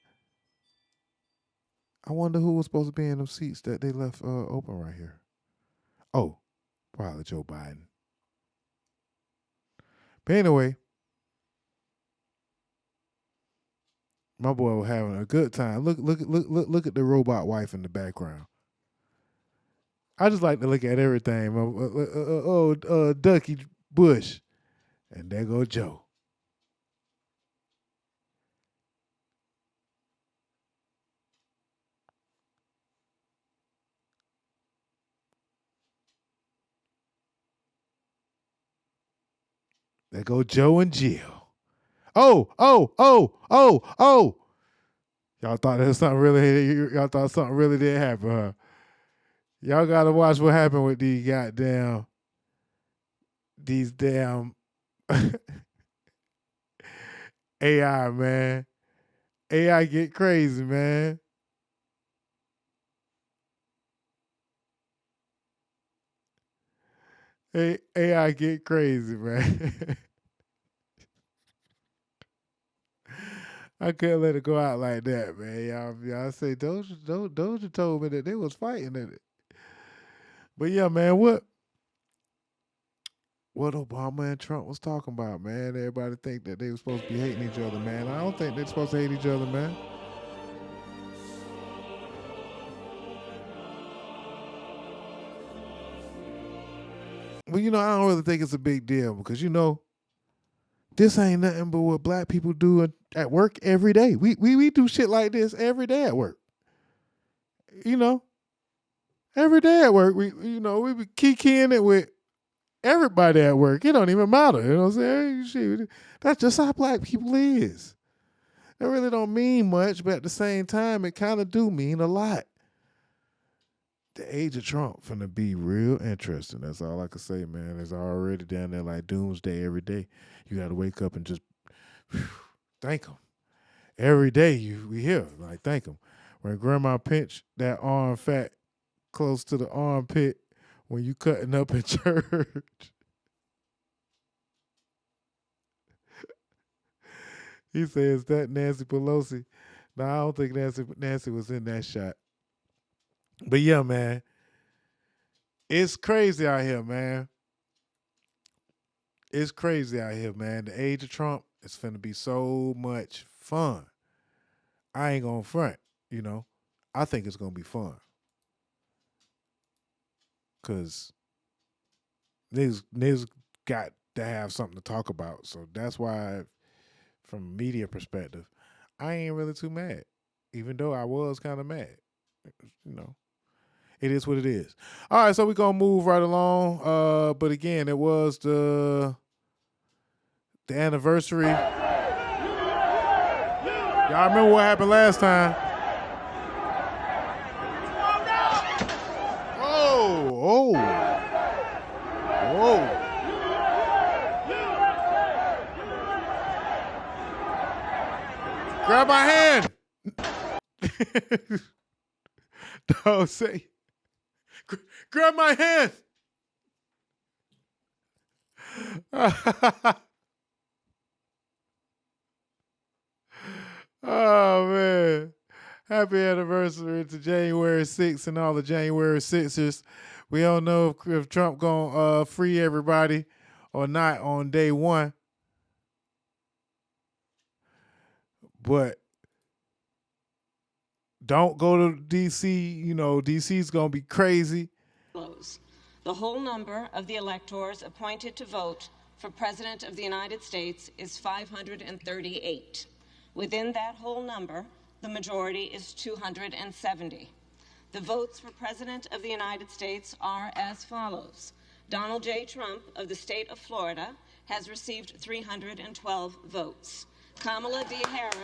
B: I wonder who was supposed to be in them seats that they left open right here. Oh, probably Joe Biden. But anyway, my boy was having a good time. Look at the robot wife in the background. I just like to look at everything. Ducky Bush. And there go Joe. There go Joe and Jill. Oh. Y'all thought that something really, y'all thought something really did happen, huh? Y'all gotta watch what happened with these damn AI, man. AI get crazy, man. AI get crazy, man. I couldn't let it go out like that, man. Y'all say Doja told me that they was fighting in it. But yeah, man, what Obama and Trump was talking about, man. Everybody think that they were supposed to be hating each other, man. I don't think they're supposed to hate each other, man. Well, I don't really think it's a big deal because, this ain't nothing but what black people do at work every day. We do shit like this every day at work. Every day at work, we be kikiing it with everybody at work. It don't even matter. You know what I'm saying? Shit, that's just how black people is. It really don't mean much, but at the same time, it kind of do mean a lot. The age of Trump finna be real interesting. That's all I can say, man. It's already down there like doomsday every day. You got to wake up and just thank him. Every day we hear, like, thank him. When grandma pinch that arm fat close to the armpit when you cutting up in church. He says that Nancy Pelosi. No, I don't think Nancy was in that shot. But yeah, man, it's crazy out here, man. It's crazy out here, man. The age of Trump is finna be so much fun. I ain't gonna front, I think it's gonna be fun. Cause niggas got to have something to talk about. So that's why from a media perspective, I ain't really too mad, even though I was kind of mad. You know, it is what it is. All right, so we're going to move right along. But again, it was the anniversary. Y'all remember what happened last time? Oh. Grab my hand. Don't say. Grab my hand. Oh, man. Happy anniversary to January 6th and all the January 6ers. We don't know if Trump going to free everybody or not on day one. But don't go to D.C. You know, D.C.'s going to be crazy.
M: The whole number of the electors appointed to vote for President of the United States is 538. Within that whole number, the majority is 270. The votes for President of the United States are as follows. Donald J. Trump of the state of Florida has received 312 votes. Kamala D. Harris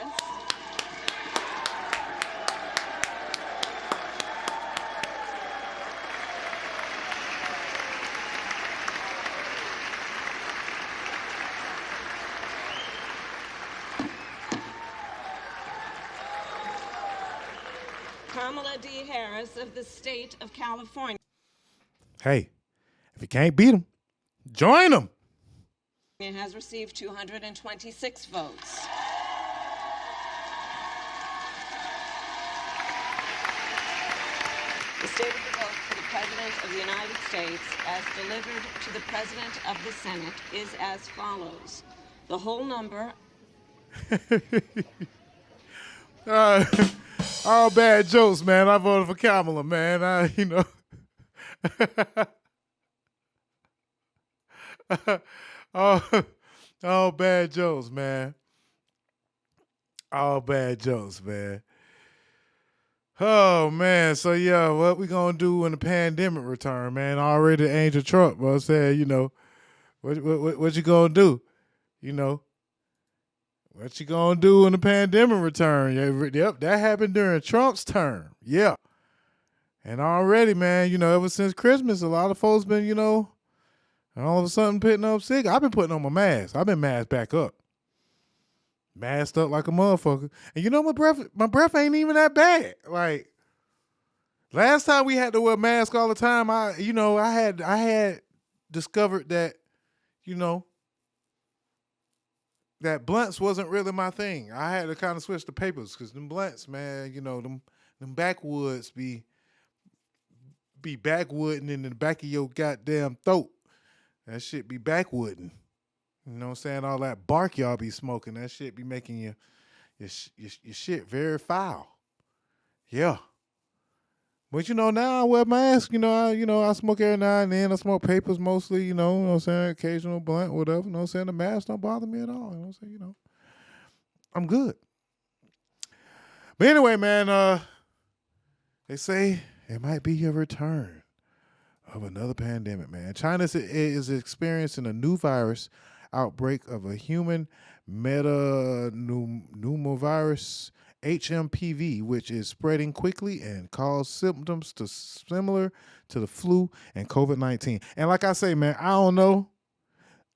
M: Kamala D. Harris of the state of California.
B: Hey, if you can't beat them, join them.
M: Has received 226 votes. The state of the vote for the President of the United States, as delivered to the President of the Senate, is as follows. The whole number...
B: All bad jokes, man. I voted for Kamala, man. All bad jokes, man. All bad jokes, man. Oh, man. So, yeah, what we going to do when the pandemic return, man? Already Angel Trump said, you know, what you going to do? You know, what you going to do when the pandemic return? Yep, that happened during Trump's term. Yeah. And already, man, you know, ever since Christmas, a lot of folks been, you know, all of a sudden putting up sick. I've been putting on my mask. I've been masked back up. Masked up like a motherfucker. And you know, my breath ain't even that bad. Like, last time we had to wear masks all the time, I had discovered that, you know, that blunts wasn't really my thing. I had to kind of switch the papers because them blunts, man, you know, them backwoods be backwooding in the back of your goddamn throat. That shit be backwooding. You know what I'm saying? All that bark y'all be smoking, that shit be making your shit very foul. Yeah. But you know, now I wear masks, I smoke every now and then. I smoke papers mostly, you know what I'm saying? Occasional blunt, whatever, you know what I'm saying? The mask don't bother me at all, you know what I'm saying? You know, I'm good. But anyway, man, they say it might be a return of another pandemic, man. China is experiencing a new virus outbreak of a human metapneumovirus, HMPV, which is spreading quickly and cause symptoms similar to the flu and COVID-19. And like I say, man, I don't know.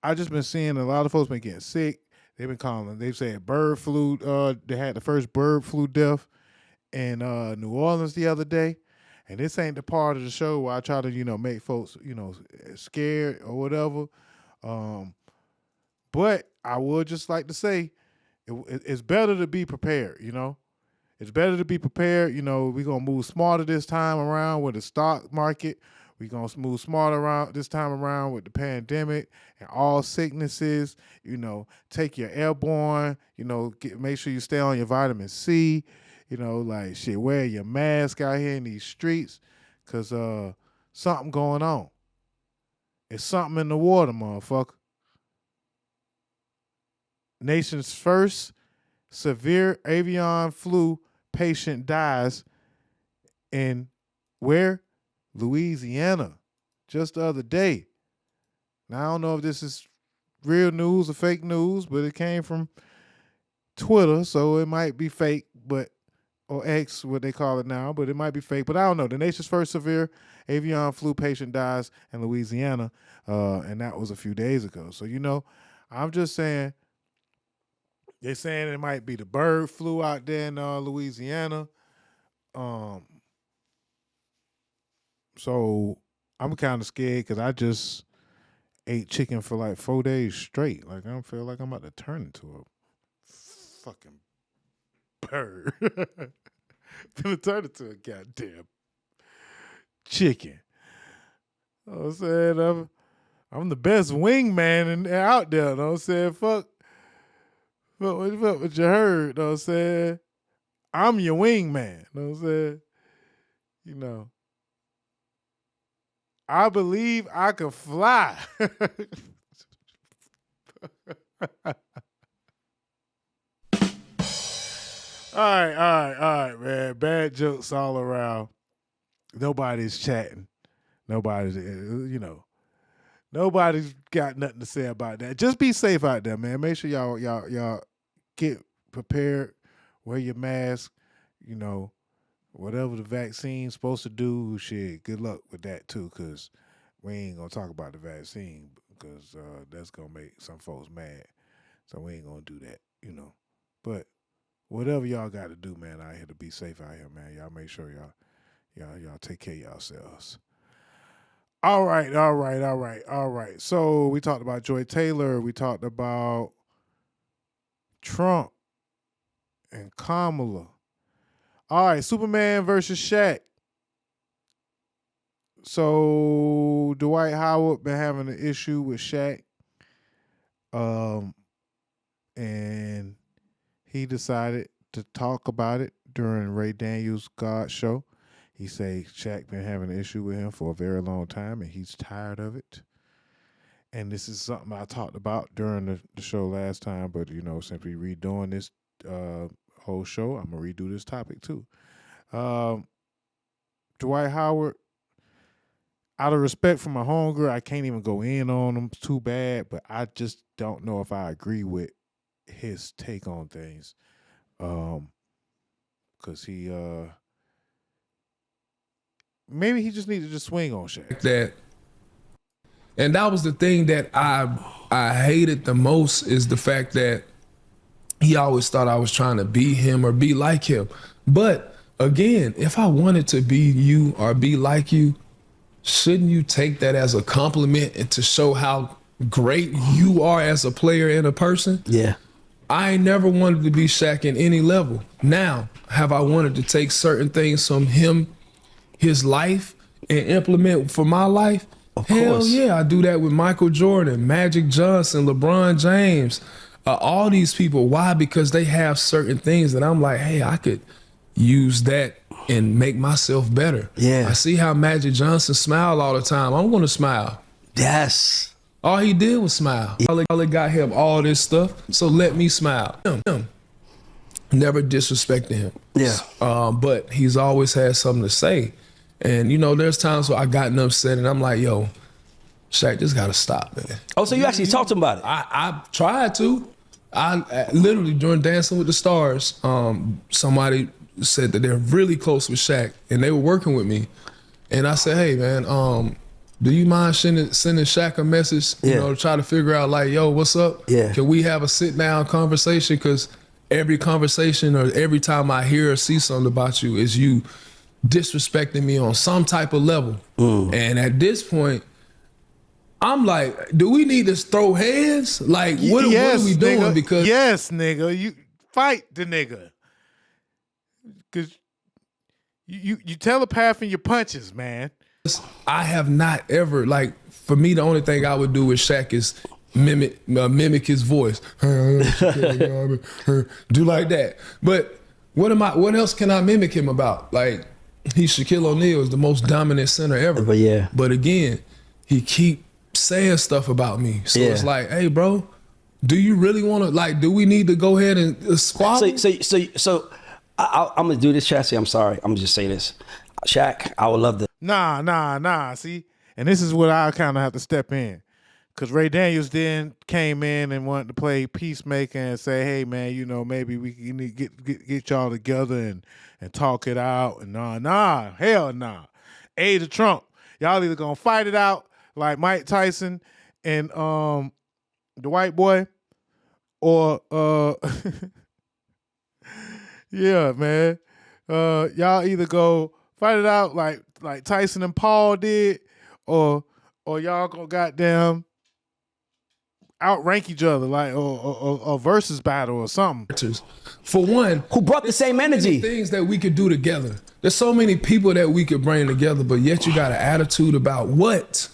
B: I just been seeing a lot of folks been getting sick. They've said bird flu. They had the first bird flu death in New Orleans the other day. And this ain't the part of the show where I try to, you know, make folks, you know, scared or whatever. But I would just like to say it's better to be prepared, you know. It's better to be prepared. You know, we're going to move smarter this time around with the stock market. We're going to move smarter around this time around with the pandemic and all sicknesses. You know, take your airborne, you know, make sure you stay on your vitamin C. You know, like, shit, wear your mask out here in these streets because something going on. It's something in the water, motherfucker. nation's first severe avian flu patient dies in where? Louisiana. Just the other day. Now, I don't know if this is real news or fake news, but it came from Twitter, so it might be fake, or X, what they call it now, but it might be fake. But I don't know. The nation's first severe avian flu patient dies in Louisiana, and that was a few days ago. So, I'm just saying, they're saying it might be the bird flu out there in Louisiana. So I'm kind of scared because I just ate chicken for like 4 days straight. Like, I feel like I'm about to turn into a fucking bird. Gonna turn into a goddamn chicken. You know what I'm saying? I'm the best wingman out there. You know what I'm saying? Fuck what you heard. You know what I'm saying? I'm your wingman. You know what I'm saying? I believe I can fly. All right, man. Bad jokes all around. Nobody's chatting. Nobody's got nothing to say about that. Just be safe out there, man. Make sure y'all get prepared. Wear your mask. Whatever the vaccine's supposed to do, shit, good luck with that too, because we ain't going to talk about the vaccine because that's going to make some folks mad. So we ain't going to do that, But whatever y'all got to do, man, out here to be safe out here, man. Y'all make sure y'all take care of yourselves. All right. So we talked about Joy Taylor. We talked about Trump and Kamala. All right, Superman versus Shaq. So Dwight Howard been having an issue with Shaq. And he decided to talk about it during Ray Daniels' God show. He said Shaq been having an issue with him for a very long time, and he's tired of it. And this is something I talked about during the show last time, but, simply redoing this whole show, I'm going to redo this topic too. Dwight Howard, out of respect for my homegirl, I can't even go in on him too bad, but I just don't know if I agree with his take on things. Because he, maybe he just needed to swing on Shaq.
N: And that was the thing that I hated the most, is the fact that he always thought I was trying to be him or be like him. But again, if I wanted to be you or be like you, shouldn't you take that as a compliment and to show how great you are as a player and a person?
O: Yeah.
N: I ain't never wanted to be Shaq in any level. Now, have I wanted to take certain things from him, his life, and implement for my life?
O: Of
N: Hell
O: course.
N: yeah, I do that with Michael Jordan, Magic Johnson, LeBron James, all these people. Why? Because they have certain things that I'm like, hey, I could use that and make myself better.
O: Yeah.
N: I see how Magic Johnson smiled all the time. I'm gonna smile.
O: Yes.
N: All he did was smile. All it got him all this stuff, so let me smile. Him. Never disrespecting him.
O: Yeah.
N: But he's always had something to say. And there's times where I gotten upset and I'm like, yo, Shaq, just gotta stop, man.
O: Oh, so you actually talked to him about it?
N: I tried to. I literally, during Dancing with the Stars, somebody said that they're really close with Shaq and they were working with me. And I said, hey man, do you mind sending Shaq a message, to try to figure out like, yo, what's up?
O: Yeah.
N: Can we have a sit down conversation? Because every conversation or every time I hear or see something about you is you disrespecting me on some type of level. And at this point, I'm like, do we need to throw hands? Like, what are we doing?
B: Nigga.
N: Because
B: yes, nigga, you fight the nigga. Cause you telepathing your punches, man.
N: I have not ever, like, for me, the only thing I would do with Shaq is mimic his voice. Do like that. But what else can I mimic him about? Like, he's Shaquille O'Neal, is the most dominant center ever.
O: But yeah.
N: But again, he keep saying stuff about me. So it's like, hey bro, Do you really want to, like, do we need to go ahead and squabble?
O: So I'm going to do this, Chassie. I'm sorry. I'm going to just say this. Shaq, I would love to.
B: Nah. See? And this is what I kind of have to step in. Because Ray Daniels then came in and wanted to play peacemaker and say, hey, man, you know, maybe we can get y'all together and talk it out. And hell nah. A to Trump. Y'all either going to fight it out like Mike Tyson and the white boy, or yeah, man. Y'all either go fight it out like Tyson and Paul did, or y'all gonna goddamn outrank each other, like or versus battle or something.
N: For one,
O: who brought the same energy?
N: Things that we could do together. There's so many people that we could bring together, but yet you got an attitude about what?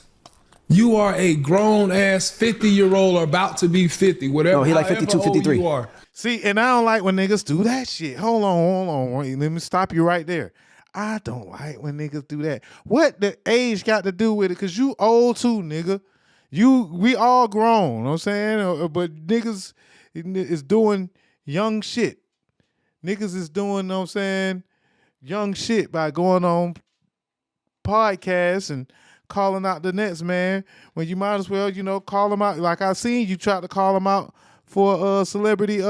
N: You are a grown-ass 50-year-old or about to be 50, whatever.
O: No, he like 52, 53.
N: You are.
B: See, and I don't like when niggas do that shit. Hold on. Let me stop you right there. I don't like when niggas do that. What the age got to do with it? Because you old too, nigga. We all grown, you know what I'm saying? But niggas is doing young shit. Niggas is doing, you know what I'm saying, young shit by going on podcasts and calling out the next man when you might as well, you know, call him out. Like I seen you try to call him out for a celebrity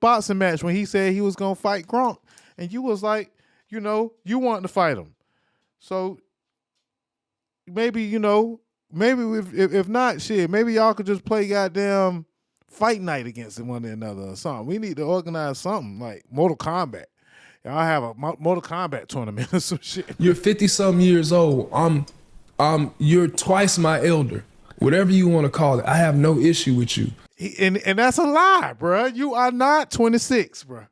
B: boxing match when he said he was gonna fight Gronk, and you was like, you know, you wanted to fight him. So maybe, you know, maybe if not, shit, maybe y'all could just play goddamn fight night against one another or something. We need to organize something like Mortal Kombat. Y'all have a Mortal Kombat tournament or some shit.
N: You're 50-something years old. You're twice my elder. Whatever you want to call it. I have no issue with you.
B: And that's a lie, bruh. You are not 26, bruh.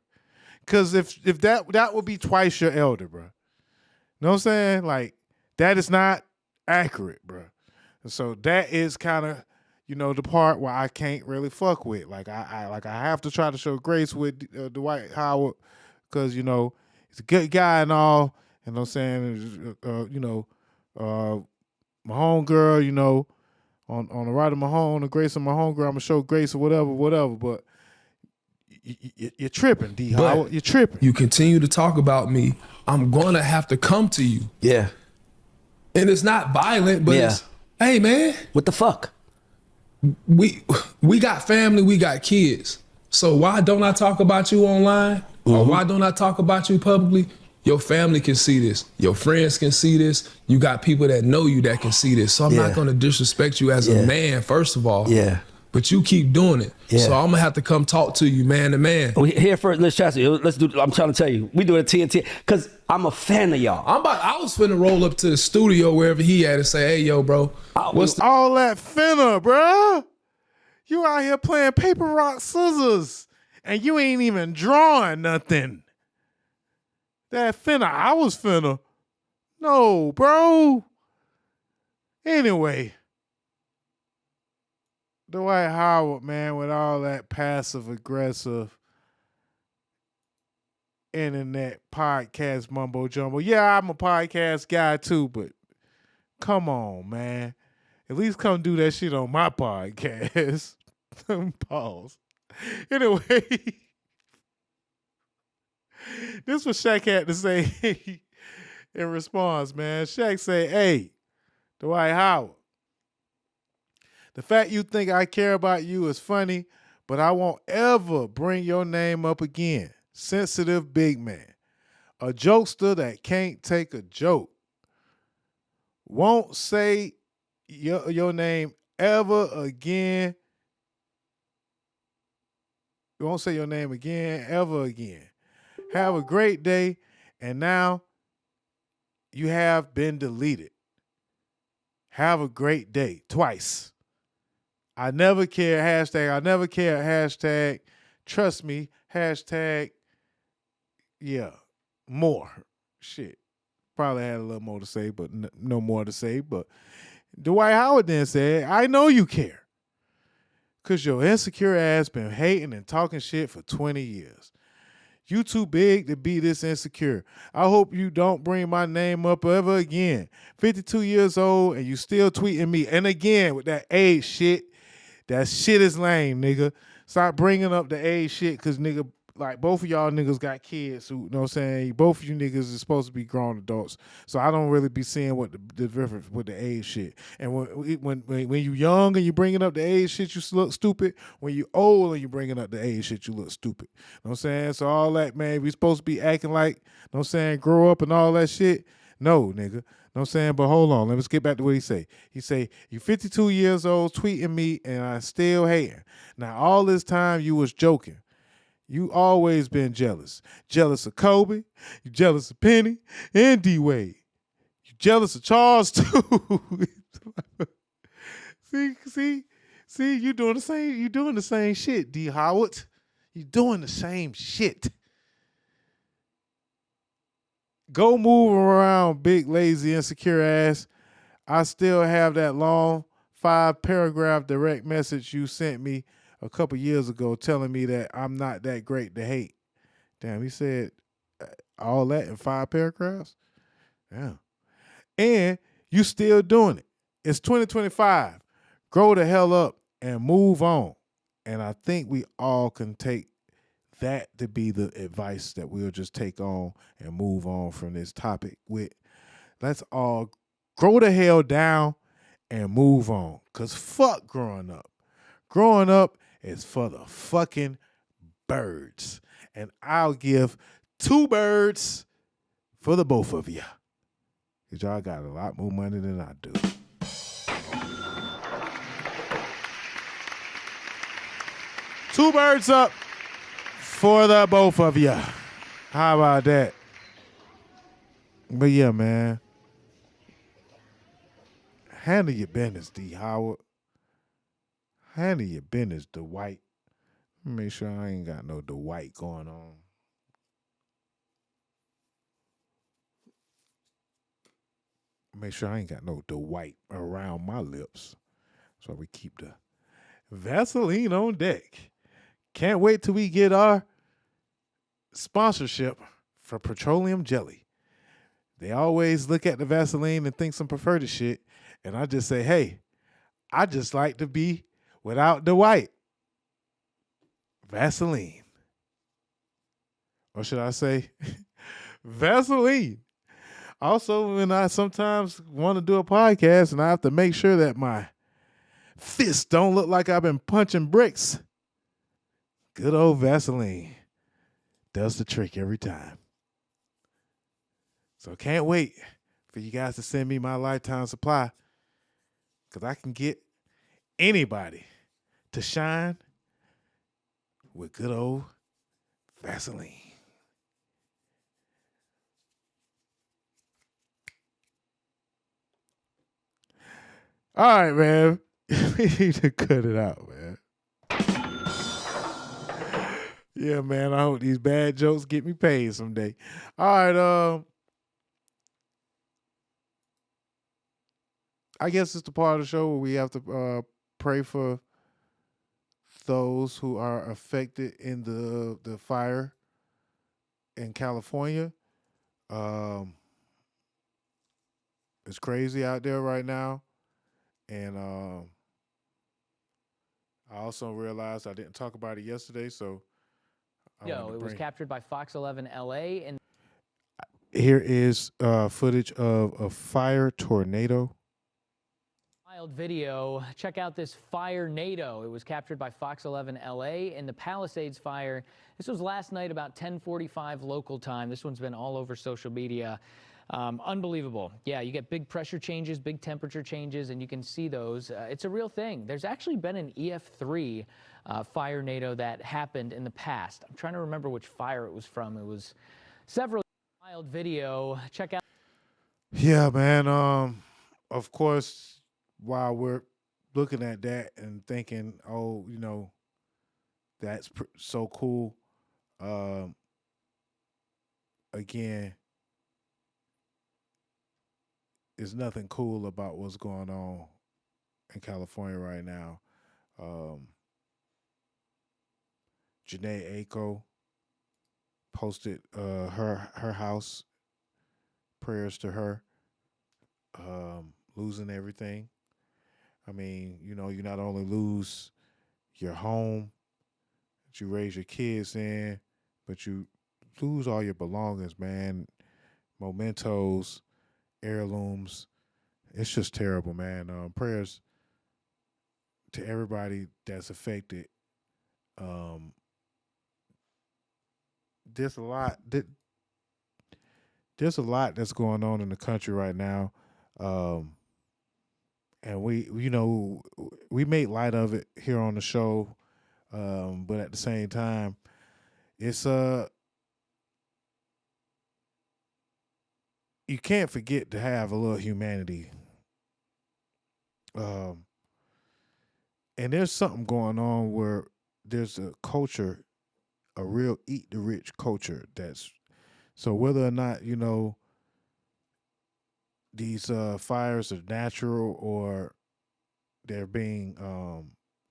B: Because if that would be twice your elder, bruh. You know what I'm saying? Like, that is not accurate, bruh. And so that is kind of, you know, the part where I can't really fuck with. Like, I have to try to show grace with Dwight Howard because, you know, he's a good guy and all. You know what I'm saying? You know, my homegirl, you know, on the right of my home, the grace of my homegirl, I'm gonna show grace or whatever. But you're tripping, D. Howard. You're tripping.
N: You continue to talk about me, I'm gonna have to come to you.
O: Yeah.
N: And it's not violent, but it's, hey man,
O: what the fuck?
N: We got family, we got kids. So why don't I talk about you online? Or why don't I talk about you publicly? Your family can see this. Your friends can see this. You got people that know you that can see this. So I'm not going to disrespect you as a man, first of all.
O: Yeah.
N: But you keep doing it.
O: Yeah.
N: So I'm going to have to come talk to you man to man.
O: Here first, let's Chassie. Let's do. I'm trying to tell you. We do it at TNT because I'm a fan of y'all.
N: I was finna roll up to the studio wherever he at and say, hey, yo, bro.
B: What's all that finna, bruh? You out here playing paper, rock, scissors. And you ain't even drawing nothing. That finna, I was finna. No, bro. Anyway. Dwight Howard, man, with all that passive-aggressive internet podcast mumbo jumbo. Yeah, I'm a podcast guy too, but come on, man. At least come do that shit on my podcast. Pause. Anyway, this was Shaq had to say in response, man. Shaq say, hey, Dwight Howard, the fact you think I care about you is funny, but I won't ever bring your name up again. Sensitive big man. A jokester that can't take a joke. Won't say your name ever again. Won't say your name again, ever again. Have a great day. And now you have been deleted. Have a great day. Twice. I never care. Hashtag I never care. Hashtag trust me. Hashtag yeah. More. Shit. Probably had a little more to say, but no more to say. But Dwight Howard then said, I know you care. Because your insecure ass been hating and talking shit for 20 years. You too big to be this insecure. I hope you don't bring my name up ever again. 52 years old and you still tweeting me. And again, with that age shit, That shit is lame, nigga. Stop bringing up the age shit, because, nigga, like, both of y'all niggas got kids who, you know what I'm saying? Both of you niggas is supposed to be grown adults. So I don't really be seeing what the difference with the age shit. And when you young and you bringing up the age shit, you look stupid. When you old and you bringing up the age shit, you look stupid. You know what I'm saying? So all that, man, we supposed to be acting like, you know what I'm saying, grow up and all that shit. No, nigga. You know what I'm saying? But hold on. Let's get back to what he say. He say, you 52 years old, tweeting me, and I still hating. Now, all this time you was joking. You always been jealous. Jealous of Kobe. You jealous of Penny and D-Wade. You jealous of Charles, too. see, you doing the same shit, D. Howard. You doing the same shit. Go move around, big, lazy, insecure ass. I still have that long 5-paragraph direct message you sent me a couple years ago telling me that I'm not that great to hate. Damn, he said all that in 5 paragraphs? Yeah. And you still doing it. It's 2025. Grow the hell up and move on. And I think we all can take that to be the advice that we'll just take on and move on from this topic with. Let's all grow the hell down and move on. Because fuck growing up. Growing up is for the fucking birds. And I'll give 2 birds for the both of you. Because y'all got a lot more money than I do. Two birds up for the both of you. How about that? But yeah, man. Handle your business, D. Howard. Handle your business, Dwight. Make sure I ain't got no Dwight going on. Make sure I ain't got no Dwight around my lips. So we keep the Vaseline on deck. Can't wait till we get our sponsorship for petroleum jelly. They always look at the Vaseline and think some prefer the shit. And I just say, hey, I just like to be without the white. Vaseline. Or should I say Vaseline? Also, when I sometimes want to do a podcast and I have to make sure that my fists don't look like I've been punching bricks, good old Vaseline does the trick every time. So can't wait for you guys to send me my lifetime supply, because I can get anybody to shine with good old Vaseline. All right, man. We need to cut it out, man. Yeah, man. I hope these bad jokes get me paid someday. All right. I guess it's the part of the show where we have to pray for those who are affected in the fire in California. It's crazy out there right now. And I also realized I didn't talk about it yesterday, so
P: it was captured by Fox 11 LA. And
B: here is footage of a fire tornado.
P: Wild video. Check out this fire NATO. It was captured by Fox 11 LA in the Palisades fire. This was last night about 10:45 local time. This one's been all over social media. Unbelievable. Yeah, you get big pressure changes, big temperature changes, and you can see those. It's a real thing. There's actually been an EF3 fire NATO that happened in the past. I'm trying to remember which fire it was from. It was several. Wild video. Check out.
B: Yeah, man. Of course, while we're looking at that and thinking, oh, that's so cool. Again, there's nothing cool about what's going on in California right now. Janae Aiko posted her house. Prayers to her. Losing everything. I mean, you not only lose your home that you raise your kids in, but you lose all your belongings, man. Mementos, heirlooms. It's just terrible, man. Prayers to everybody that's affected. There's a lot. There's a lot that's going on in the country right now, and we make light of it here on the show, but at the same time, it's you can't forget to have a little humanity. And there's something going on where there's a culture, a real eat the rich culture. So whether or not these fires are natural or they're being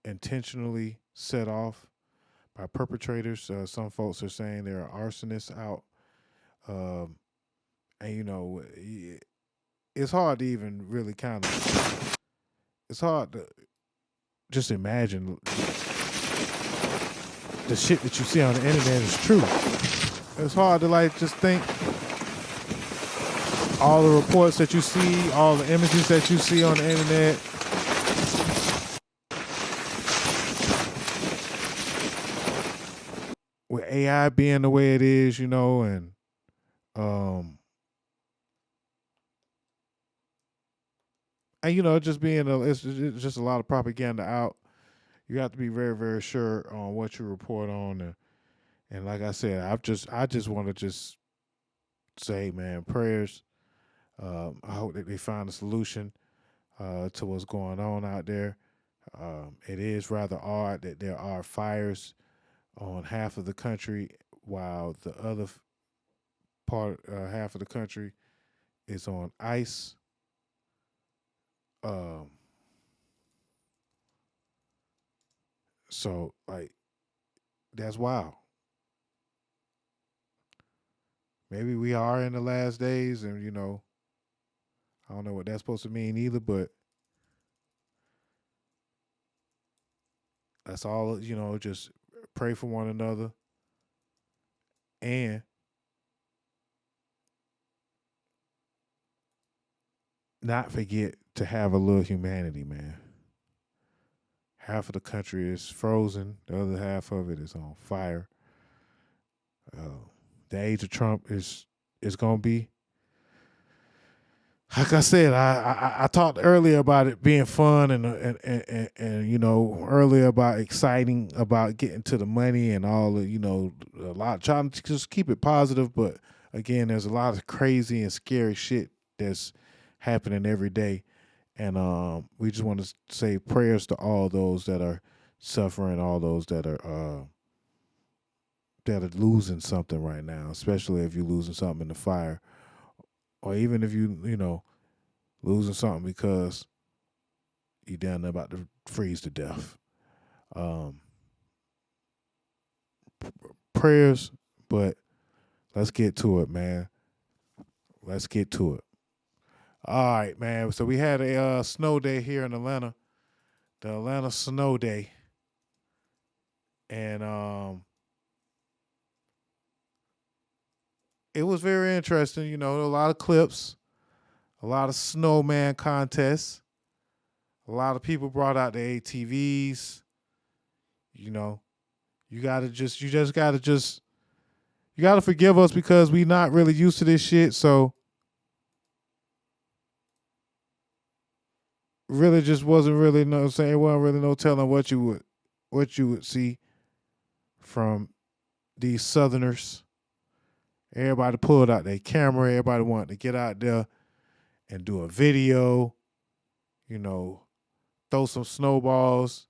B: intentionally set off by perpetrators, some folks are saying there are arsonists out, and it's hard to even really it's hard to just imagine the shit that you see on the internet is true. It's hard to just think all the reports that you see, all the images that you see on the internet. With AI being the way it is, and just being it's just a lot of propaganda out. You have to be very, very sure on what you report on, and like I said, I just want to just say, man, prayers. I hope that they find a solution to what's going on out there. It is rather odd that there are fires on half of the country while the other half of the country is on ice. So that's wild. Maybe we are in the last days, and I don't know what that's supposed to mean either, but that's all, just pray for one another and not forget to have a little humanity, man. Half of the country is frozen. The other half of it is on fire. The age of Trump is going to be, like I said, I talked earlier about it being fun and earlier about exciting, about getting to the money and all the, a lot, trying to just keep it positive. But again, there's a lot of crazy and scary shit that's happening every day. And we just want to say prayers to all those that are suffering, all those that are losing something right now, especially if you're losing something in the fire, or even if you losing something because you're down there about to freeze to death. Prayers, but let's get to it, man. Let's get to it. All right, man. So we had a snow day here in Atlanta, the Atlanta Snow Day, and it was very interesting. A lot of clips, a lot of snowman contests, a lot of people brought out the ATVs. You gotta forgive us because we not really used to this shit. So really just wasn't really it wasn't really no telling what you would see from these Southerners. Everybody pulled out their camera. Everybody wanted to get out there and do a video, throw some snowballs.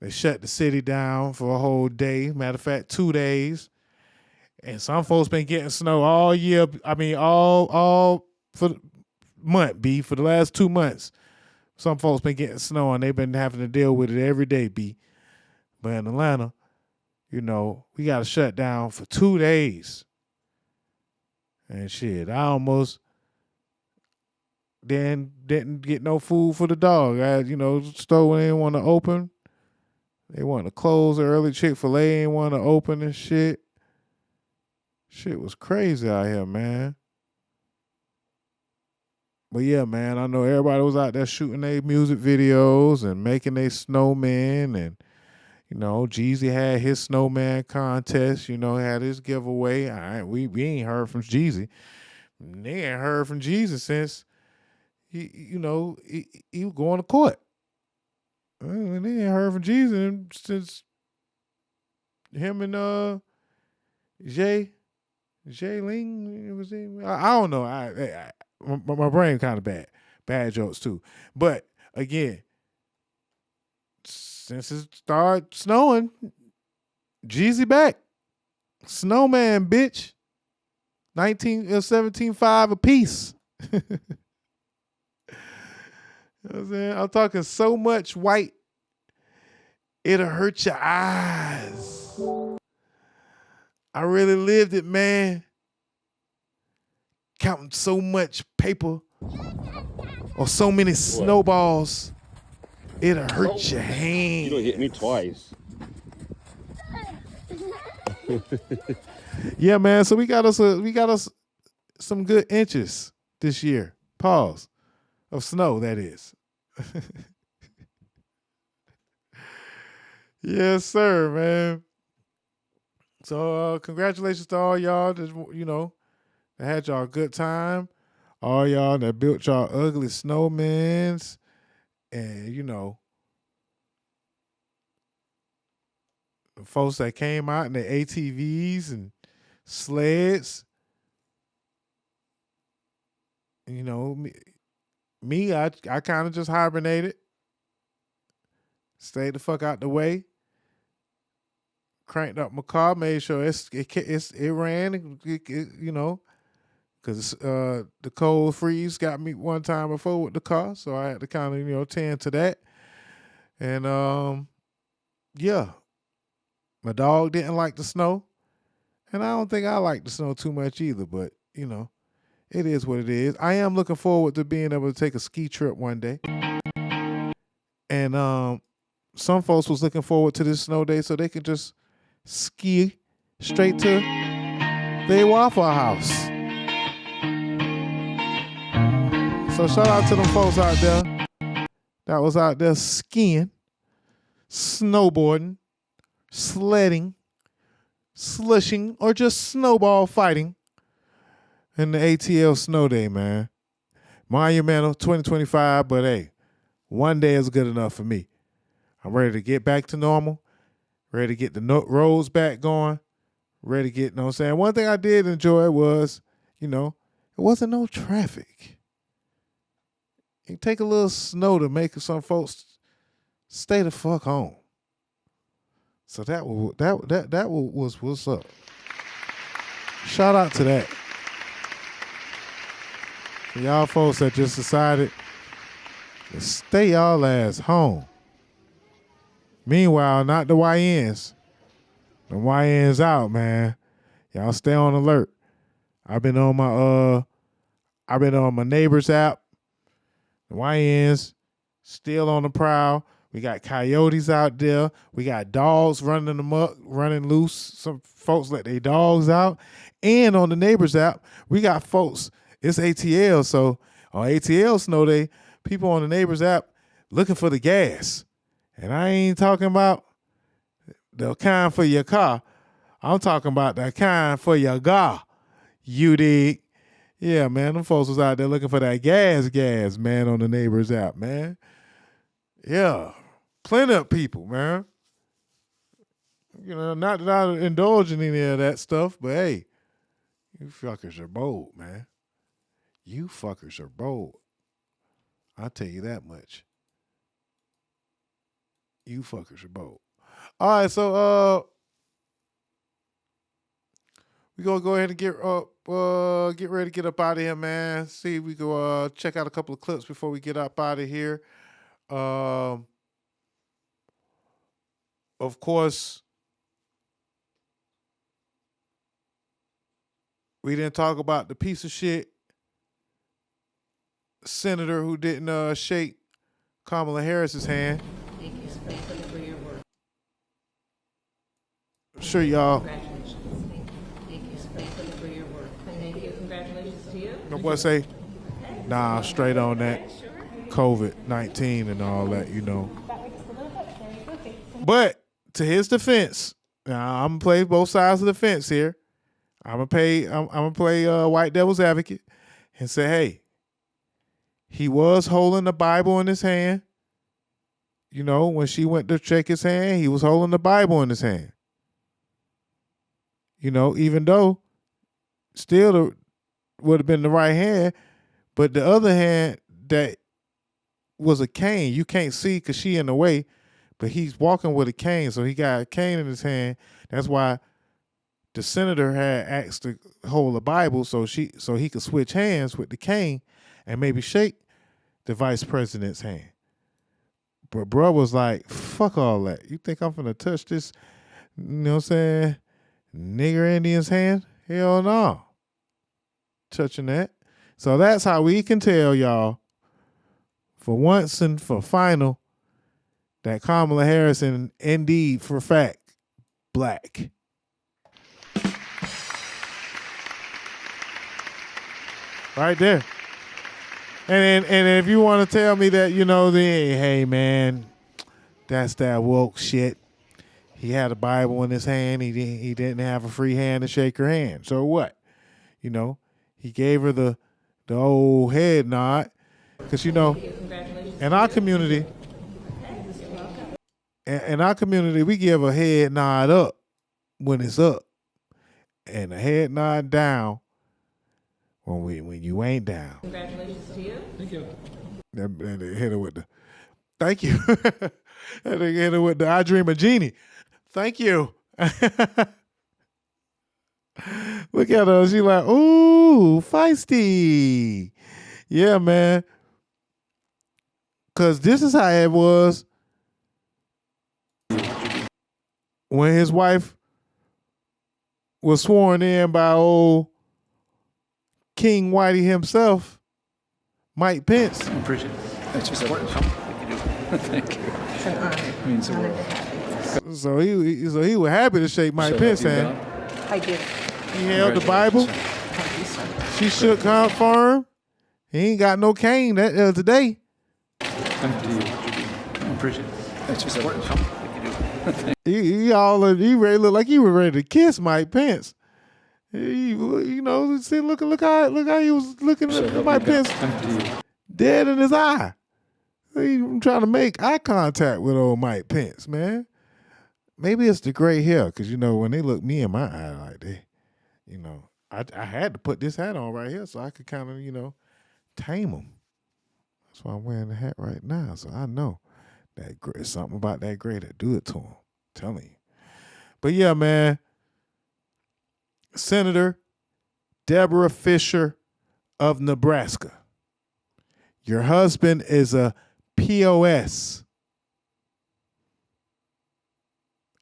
B: They shut the city down for a whole day. Matter of fact, 2 days. And some folks been getting snow all year. I mean, all for the month, B. For the last 2 months. Some folks been getting snow and they've been having to deal with it every day, B. But in Atlanta, we got to shut down for 2 days. And shit, then didn't get no food for the dog. Store ain't want to open. They want to close early. Chick-fil-A ain't want to open and shit. Shit was crazy out here, man. But yeah, man, I know everybody was out there shooting their music videos and making their snowmen. And, Jeezy had his snowman contest, had his giveaway. All right, we ain't heard from Jeezy. They ain't heard from Jeezy since he was going to court. They ain't heard from Jeezy since him and Jay Ling. Was he? I don't know. My brain kind of bad jokes too. But again, since it started snowing, Jeezy back, snowman, bitch. 17.5 a piece. You know what I'm saying? I'm talking so much white, it'll hurt your eyes. I really lived it, man. Counting so much paper or so many snowballs, it'll hurt your hand.
Q: You don't hit me twice.
B: Yeah, man. So we got us some good inches this year. Pause. Of snow, that is. Yes, sir, man. So congratulations to all y'all that, that had y'all a good time. All y'all that built y'all ugly snowmans. And, the folks that came out in their ATVs and sleds. Me, I kind of just hibernated. Stayed the fuck out the way. Cranked up my car, made sure it ran, because the cold freeze got me one time before with the car, so I had to kind of tend to that. And yeah, my dog didn't like the snow, and I don't think I like the snow too much either. But it is what it is. I am looking forward to being able to take a ski trip one day, and some folks was looking forward to this snow day so they could just ski straight to their Waffle House. So shout out to them folks out there that was out there skiing, snowboarding, sledding, slushing, or just snowball fighting in the ATL Snow Day, man. Monumental 2025, but hey, one day is good enough for me. I'm ready to get back to normal. Ready to get the roads back going. Ready to get, you know what I'm saying? One thing I did enjoy was, it wasn't no traffic. It take a little snow to make some folks stay the fuck home. So that was what's up. Shout out to that. For y'all folks that just decided to stay y'all ass home. Meanwhile, not the YNs. The YNs out, man. Y'all stay on alert. I've been on my neighbor's app. The YNs still on the prowl. We got coyotes out there. We got dogs running amok, running loose. Some folks let their dogs out. And on the neighbor's app, we got folks. It's ATL, so on ATL Snow Day, people on the neighbor's app looking for the gas. And I ain't talking about the kind for your car. I'm talking about the kind for your gar. You dig? Yeah, man, them folks was out there looking for that gas, man, on the neighbor's app, man. Yeah, plenty of people, man. Not that I indulge in any of that stuff, but hey, you fuckers are bold, man. You fuckers are bold. I'll tell you that much. You fuckers are bold. All right, so we gonna go ahead and get ready to get up out of here, man. See if we go check out a couple of clips before we get up out of here. Of course, we didn't talk about the piece of shit senator who didn't shake Kamala Harris's hand.
Q: Thank you for your work.
B: I'm sure y'all.
Q: Congratulations. Thank you for your work. Thank you. Congratulations to you.
B: My boy say, nah, straight on that COVID-19 and all that, you know. But to his defense, now I'm gonna play both sides of the fence here. I'm gonna play white devil's advocate and say, hey, he was holding the Bible in his hand. You know, when she went to shake his hand, he was holding the Bible in his hand. You know, even though still would have been the right hand, but the other hand that was a cane. You can't see because she in the way, but he's walking with a cane, so he got a cane in his hand. That's why the senator had asked to hold the Bible so he could switch hands with the cane and maybe shake the vice president's hand. But bro was like, fuck all that. You think I'm finna touch this, you know what I'm saying, nigger Indian's hand? Hell no. Touching that. So that's how we can tell y'all, for once and for final, that Kamala Harris is indeed, for fact, black. Right there. And if you want to tell me that, you know, hey man, that's that woke shit. He had a Bible in his hand. He didn't have a free hand to shake her hand. So what? You know, he gave her the old head nod. Because, you know, in our community, we give a head nod up when it's up, and a head nod down when you ain't down.
Q: Congratulations to you. Thank you.
B: And they hit her with the thank you. And they hit her with the I Dream of Genie. Thank you. Look at her. She like, ooh, feisty. Yeah, man. Because this is how it was when his wife was sworn in by old King Whitey himself, Mike Pence.
R: I appreciate it. That's just important. Thank you. It means the world.
B: So he was happy to shake Mike Pence's hand.
Q: I did.
B: He held the Bible. She shook her firm. He ain't got no cane today.
R: Thank you. I appreciate it. That's just important.
B: He ready look like he was ready to kiss Mike Pence. You know, see, look how he was looking at Mike Pence, dead in his eye. He trying to make eye contact with old Mike Pence, man. Maybe it's the gray hair, because, you know, when they look me in my eye like that, you know, I had to put this hat on right here so I could kind of, you know, tame them. That's why I'm wearing the hat right now, so I know that gray, something about that gray that do it to him. I'm telling you. But yeah, man, Senator Deborah Fisher of Nebraska. Your husband is a POS.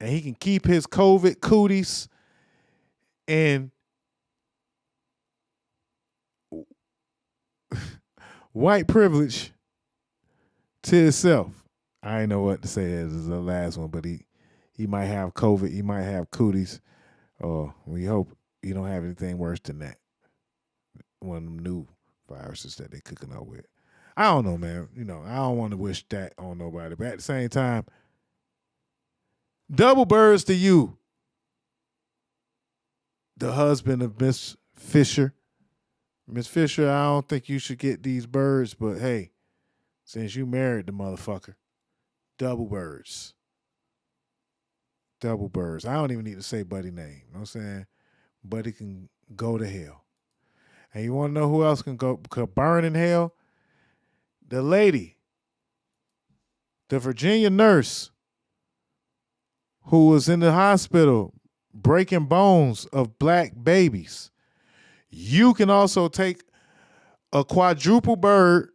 B: And he can keep his COVID cooties in white privilege to himself. I ain't know what to say as the last one, but he might have COVID, he might have cooties. We hope you don't have anything worse than that. One of them new viruses that they cooking up with. I don't know, man. You know, I don't want to wish that on nobody. But at the same time, double birds to you, the husband of Miss Fisher. Miss Fisher, I don't think you should get these birds, but hey, since you married the motherfucker, double birds. Double birds. I don't even need to say Buddy name. You know what I'm saying? Buddy can go to hell. And you want to know who else could burn in hell? The lady, the Virginia nurse who was in the hospital breaking bones of black babies. You can also take a quadruple bird,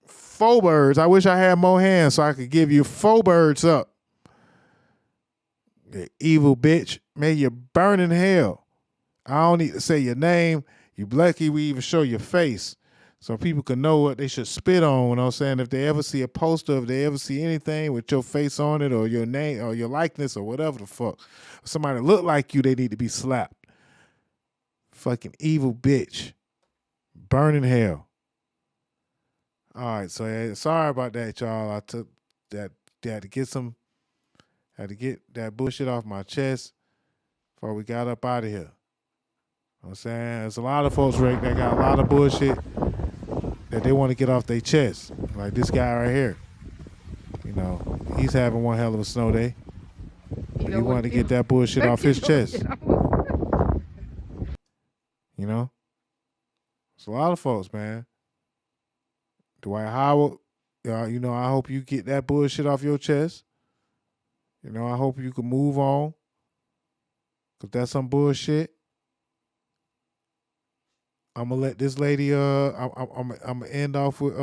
B: 4 birds. I wish I had more hands so I could give you 4 birds up. You evil bitch. May you burn in hell. I don't need to say your name. You lucky we even show your face so people can know what they should spit on. You know what I'm saying? If they ever see a poster, if they ever see anything with your face on it or your name or your likeness or whatever the fuck, somebody look like you, they need to be slapped. Fucking evil bitch. Burn in hell. All right, so sorry about that, y'all. I took that, had to get that bullshit off my chest before we got up out of here. You know what I'm saying? There's a lot of folks, Rick, that got a lot of bullshit that they want to get off their chest. Like this guy right here. You know, he's having one hell of a snow day. But he wanted to get that bullshit off his chest. You know? It's a lot of folks, man. Dwight Howard, you know, I hope you get that bullshit off your chest. You know, I hope you can move on. Because that's some bullshit. I'm going to let this lady, I'm going to end off with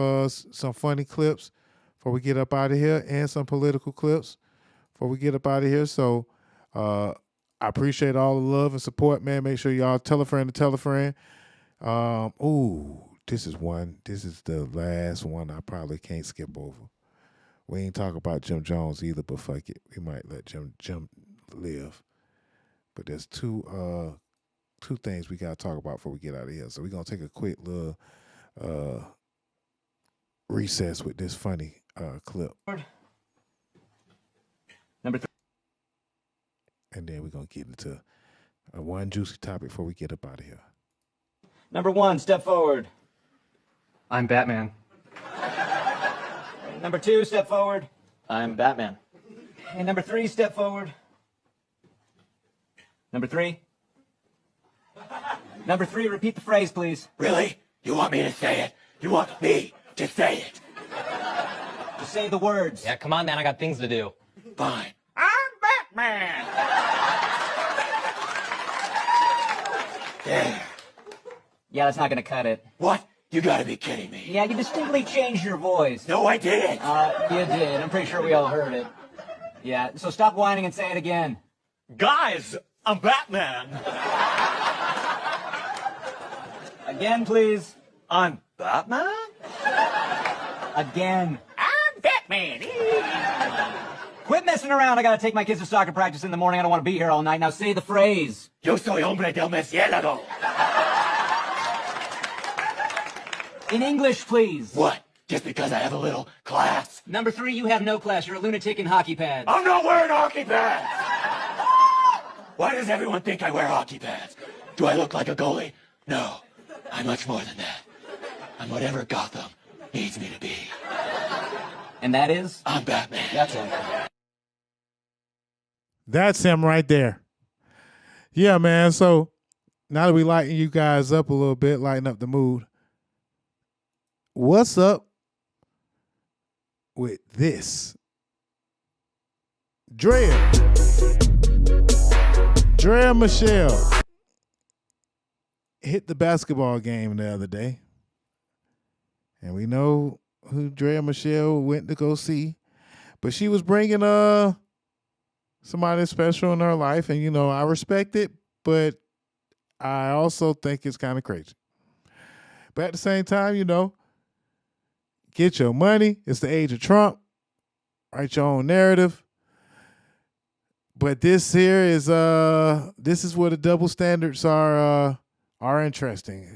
B: some funny clips before we get up out of here and some political clips before we get up out of here. So I appreciate all the love and support, man. Make sure y'all tell a friend to tell a friend. This is the last one I probably can't skip over. We ain't talk about Jim Jones either, but fuck it. We might let Jim live. But there's two things we got to talk about before we get out of here. So we're going to take a quick little recess with this funny clip.
S: Number 3.
B: And then we're going to get into one juicy topic before we get up out of here.
S: Number 1, step forward. I'm Batman. Number 2, step forward. I'm Batman. And number 3, step forward. Number 3. Number 3, repeat the phrase, please.
T: Really? You want me to say it? You want me to say it?
S: Just say the words.
T: Yeah, come on, man. I got things to do. Fine. I'm Batman. There.
S: Yeah, that's not gonna cut it.
T: What? You gotta be kidding me.
S: Yeah, you distinctly changed your voice.
T: No, I didn't.
S: You did. I'm pretty sure we all heard it. Yeah, so stop whining and say it again.
T: Guys, I'm Batman.
S: Again, please.
T: I'm Batman?
S: Again.
T: I'm Batman.
S: Quit messing around. I gotta take my kids to soccer practice in the morning. I don't want to be here all night. Now say the phrase.
T: Yo soy hombre del murciélago.
S: In English, please.
T: What? Just because I have a little class?
S: Number 3, you have no class. You're a lunatic in hockey pads.
T: I'm not wearing hockey pads! Why does everyone think I wear hockey pads? Do I look like a goalie? No. I'm much more than that. I'm whatever Gotham needs me to be.
S: And that is?
T: I'm Batman.
S: That's him.
B: That's him right there. Yeah, man. So now that we lighten you guys up a little bit, lighten up the mood, what's up with this? Drea Michele hit the basketball game the other day. And we know who Drea Michele went to go see. But she was bringing somebody special in her life. And, you know, I respect it. But I also think it's kind of crazy. But at the same time, you know, get your money. It's the age of Trump. Write your own narrative. But this here is this is where the double standards are interesting.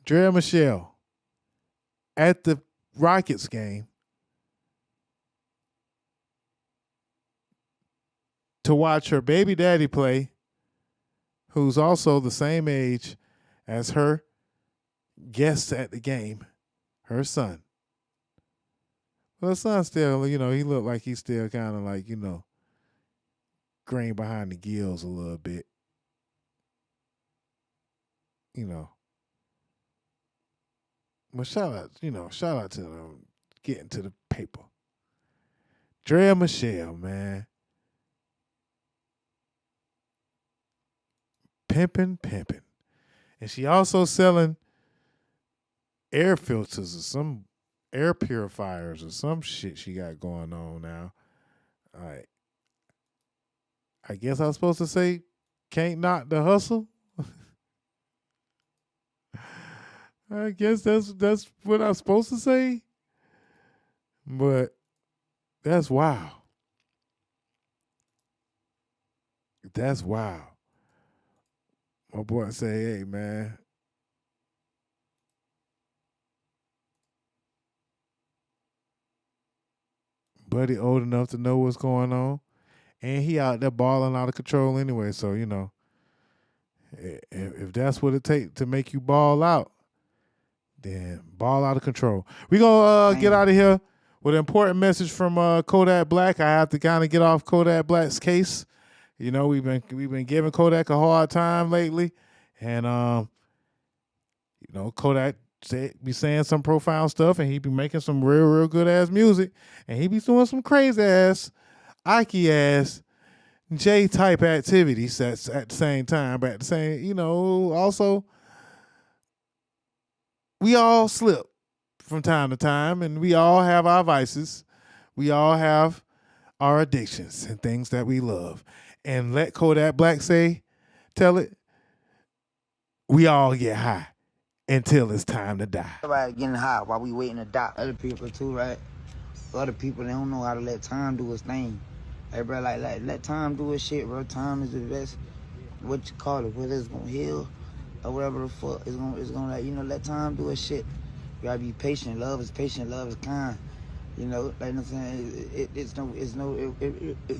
B: Drea Michele at the Rockets game to watch her baby daddy play, who's also the same age as her guest at the game, her son. Well, her son still, you know, he looked like he's still kind of like, you know, green behind the gills a little bit. You know. Well, shout out to them getting to the paper. Drea Michele, man. Pimping. And she also selling air filters or some air purifiers or some shit she got going on now. All right. I guess I was supposed to say can't knock the hustle. I guess that's what I'm supposed to say. But that's wild. That's wild. My boy say, hey, man. Buddy old enough to know what's going on. And he out there balling out of control anyway. So, you know, if that's what it takes to make you ball out, then ball out of control. We're going to get out of here with an important message from Kodak Black. I have to kind of get off Kodak Black's case. You know, we've been giving Kodak a hard time lately. And, you know, Kodak be saying some profound stuff, and he be making some real good ass music, and he be doing some crazy ass, Ike ass, J type activities at the same time. But at the same, you know, also we all slip from time to time, and we all have our vices. We all have our addictions and things that we love. And let Kodak Black tell it, we all get high until it's time to die.
U: Everybody getting high while we waiting to die. Other people too, right? Other people, they don't know how to let time do its thing. Hey, bro, like let time do its shit, bro. Time is the best, what you call it, whether it's gonna heal or whatever the fuck, it's gonna like, you know, let time do its shit. You gotta be patient. Love is patient. Love is kind. You know, like I'm saying, it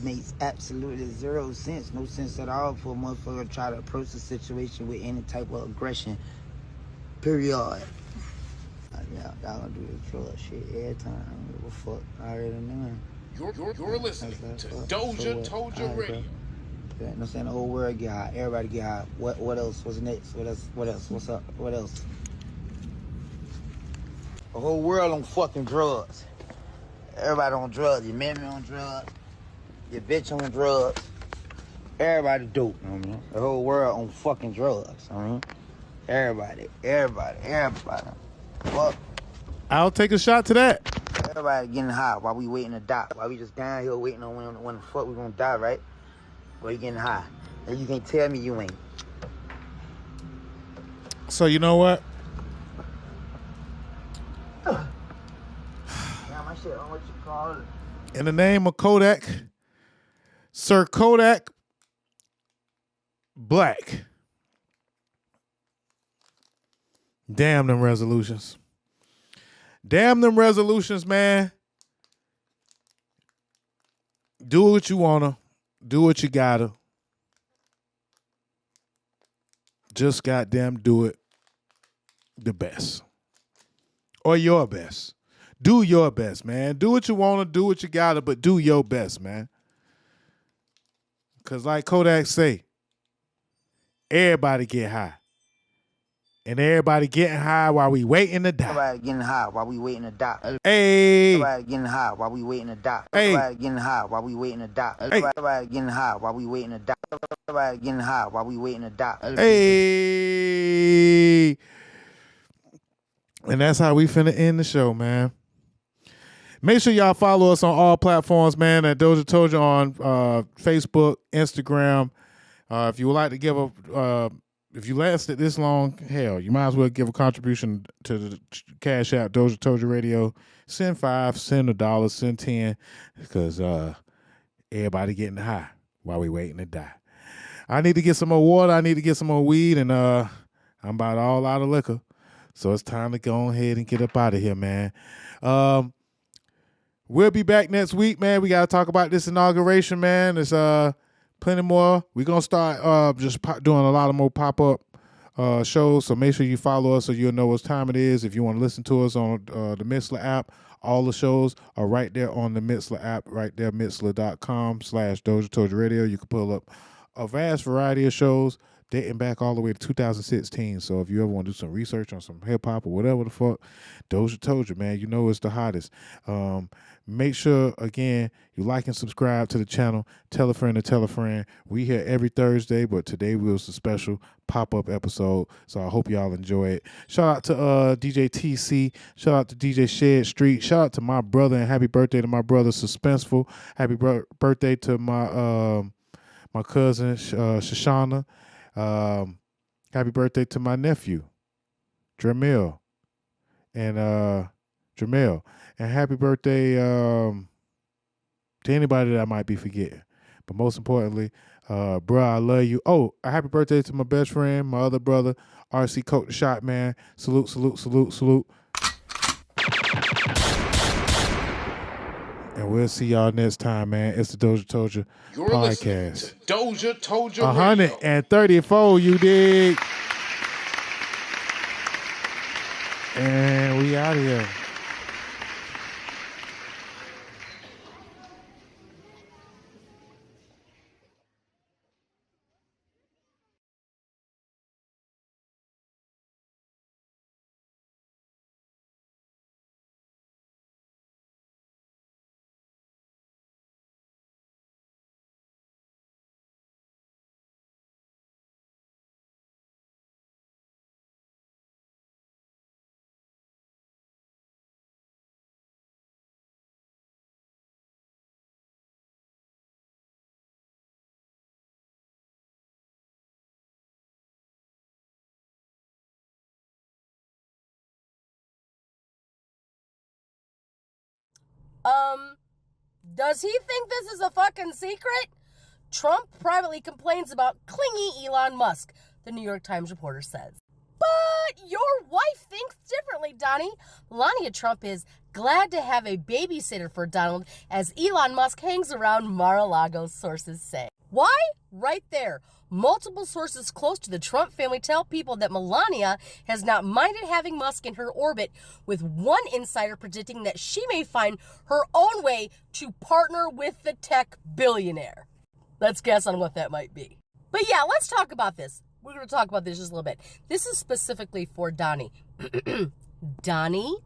U: makes absolutely zero sense, no sense at all for a motherfucker to try to approach the situation with any type of aggression. Period. Yeah, y'all gonna do this drug shit every time. I don't give a fuck. I already know.
V: You're listening to DozhaToldya Radio.
U: You know what I'm saying? The whole world get high. Everybody get high. What else? What's next? What else? What's up? What else? The whole world on fucking drugs. Everybody on drugs. Your mammy on drugs. Your bitch on drugs. Everybody dope. You know what I mean? The whole world on fucking drugs. You know what I mean? Everybody. Fuck.
B: I'll take a shot to that.
U: Everybody getting high while we waiting to die. While we just down here waiting on when the fuck we gonna die, right? While you getting high. And you can't tell me you ain't.
B: So you know what?
U: Yeah, my shit on what you call it.
B: In the name of Kodak, Sir Kodak Black. Damn them resolutions. Damn them resolutions, man. Do what you wanna. Do what you gotta. Just goddamn do it the best. Or your best. Do your best, man. Do what you wanna, do what you gotta, but do your best, man. Cause like Kodak say, everybody get high. And everybody getting high while we waiting to die.
U: Everybody getting high while we waiting to die.
B: Hey.
U: Everybody getting high while we waiting to die.
B: Hey.
U: Everybody getting high while we waiting to die.
B: Hey.
U: Everybody getting high while we waiting to die. Everybody getting high while we waiting to die.
B: Hey. And that's how we finna end the show, man. Make sure y'all follow us on all platforms, man, at DozhaToldya on Facebook, Instagram. If you would like to give if you lasted this long, hell, you might as well give a contribution to the Cash App, DozhaToldya Radio. Send $5, send $1, send 10, because everybody getting high while we waiting to die. I need to get some more water. I need to get some more weed, and I'm about all out of liquor. So it's time to go ahead and get up out of here, man. We'll be back next week, man. We got to talk about this inauguration, man. There's plenty more. We're going to start just doing a lot of more pop-up shows, so make sure you follow us so you'll know what time it is. If you want to listen to us on the Mitzler app, all the shows are right there on the Mitzler app, right there, Mitzler.com/DozhaToldya Radio. You can pull up a vast variety of shows dating back all the way to 2016. So if you ever want to do some research on some hip-hop or whatever the fuck, DozhaToldya, man, you know it's the hottest. Make sure, again, you like and subscribe to the channel. Tell a friend to tell a friend. We here every Thursday, but today was a special pop-up episode, so I hope y'all enjoy it. Shout out to DJ TC. Shout out to DJ Shed Street. Shout out to my brother, and happy birthday to my brother Suspenseful. Happy birthday to my my cousin Shoshana. Happy birthday to my nephew, Drea Michele. And happy birthday to anybody that I might be forgetting. But most importantly, bro, I love you. Oh, a happy birthday to my best friend, my other brother, RC Coke the Shot, man. Salute, salute, salute, salute. And we'll see y'all next time, man. It's the DozhaToldya Podcast.
H: DozhaToldya
B: 134, you dig? And we out of here.
C: Does he think this is a fucking secret? Trump privately complains about clingy Elon Musk, the New York Times reporter says. But your wife thinks differently, Donnie. Melania Trump is glad to have a babysitter for Donald as Elon Musk hangs around Mar-a-Lago, sources say. Why? Right there. Multiple sources close to the Trump family tell people that Melania has not minded having Musk in her orbit, with one insider predicting that she may find her own way to partner with the tech billionaire. Let's guess on what that might be. But yeah, let's talk about this. We're going to talk about this just a little bit. This is specifically for Donnie. Donnie,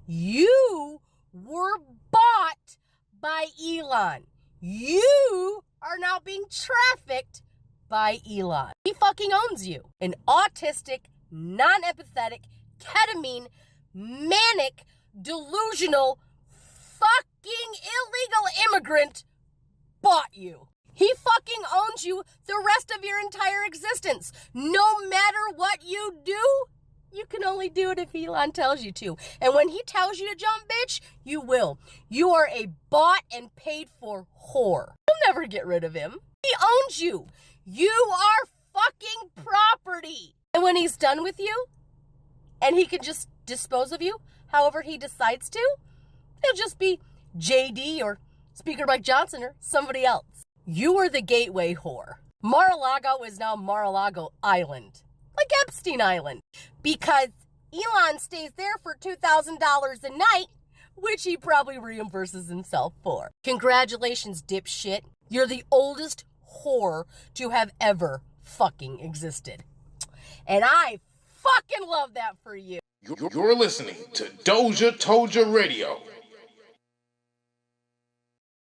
C: you were bought by Elon. You are now being trafficked by Elon. He fucking owns you. An autistic, non-empathetic, ketamine, manic, delusional, fucking illegal immigrant bought you. He fucking owns you the rest of your entire existence. No matter what you do, you can only do it if Elon tells you to. And when he tells you to jump, bitch, you will. You are a bought and paid for whore. You'll never get rid of him. He owns you. You are fucking property. And when he's done with you, and he can just dispose of you however he decides to, he'll just be JD or Speaker Mike Johnson or somebody else. You are the gateway whore. Mar-a-Lago is now Mar-a-Lago Island, like Epstein Island, because Elon stays there for $2,000 a night, which he probably reimburses himself for. Congratulations, dipshit. You're the oldest whore to have ever fucking existed. And I fucking love that for you.
H: You're listening to DozhaToldya Radio.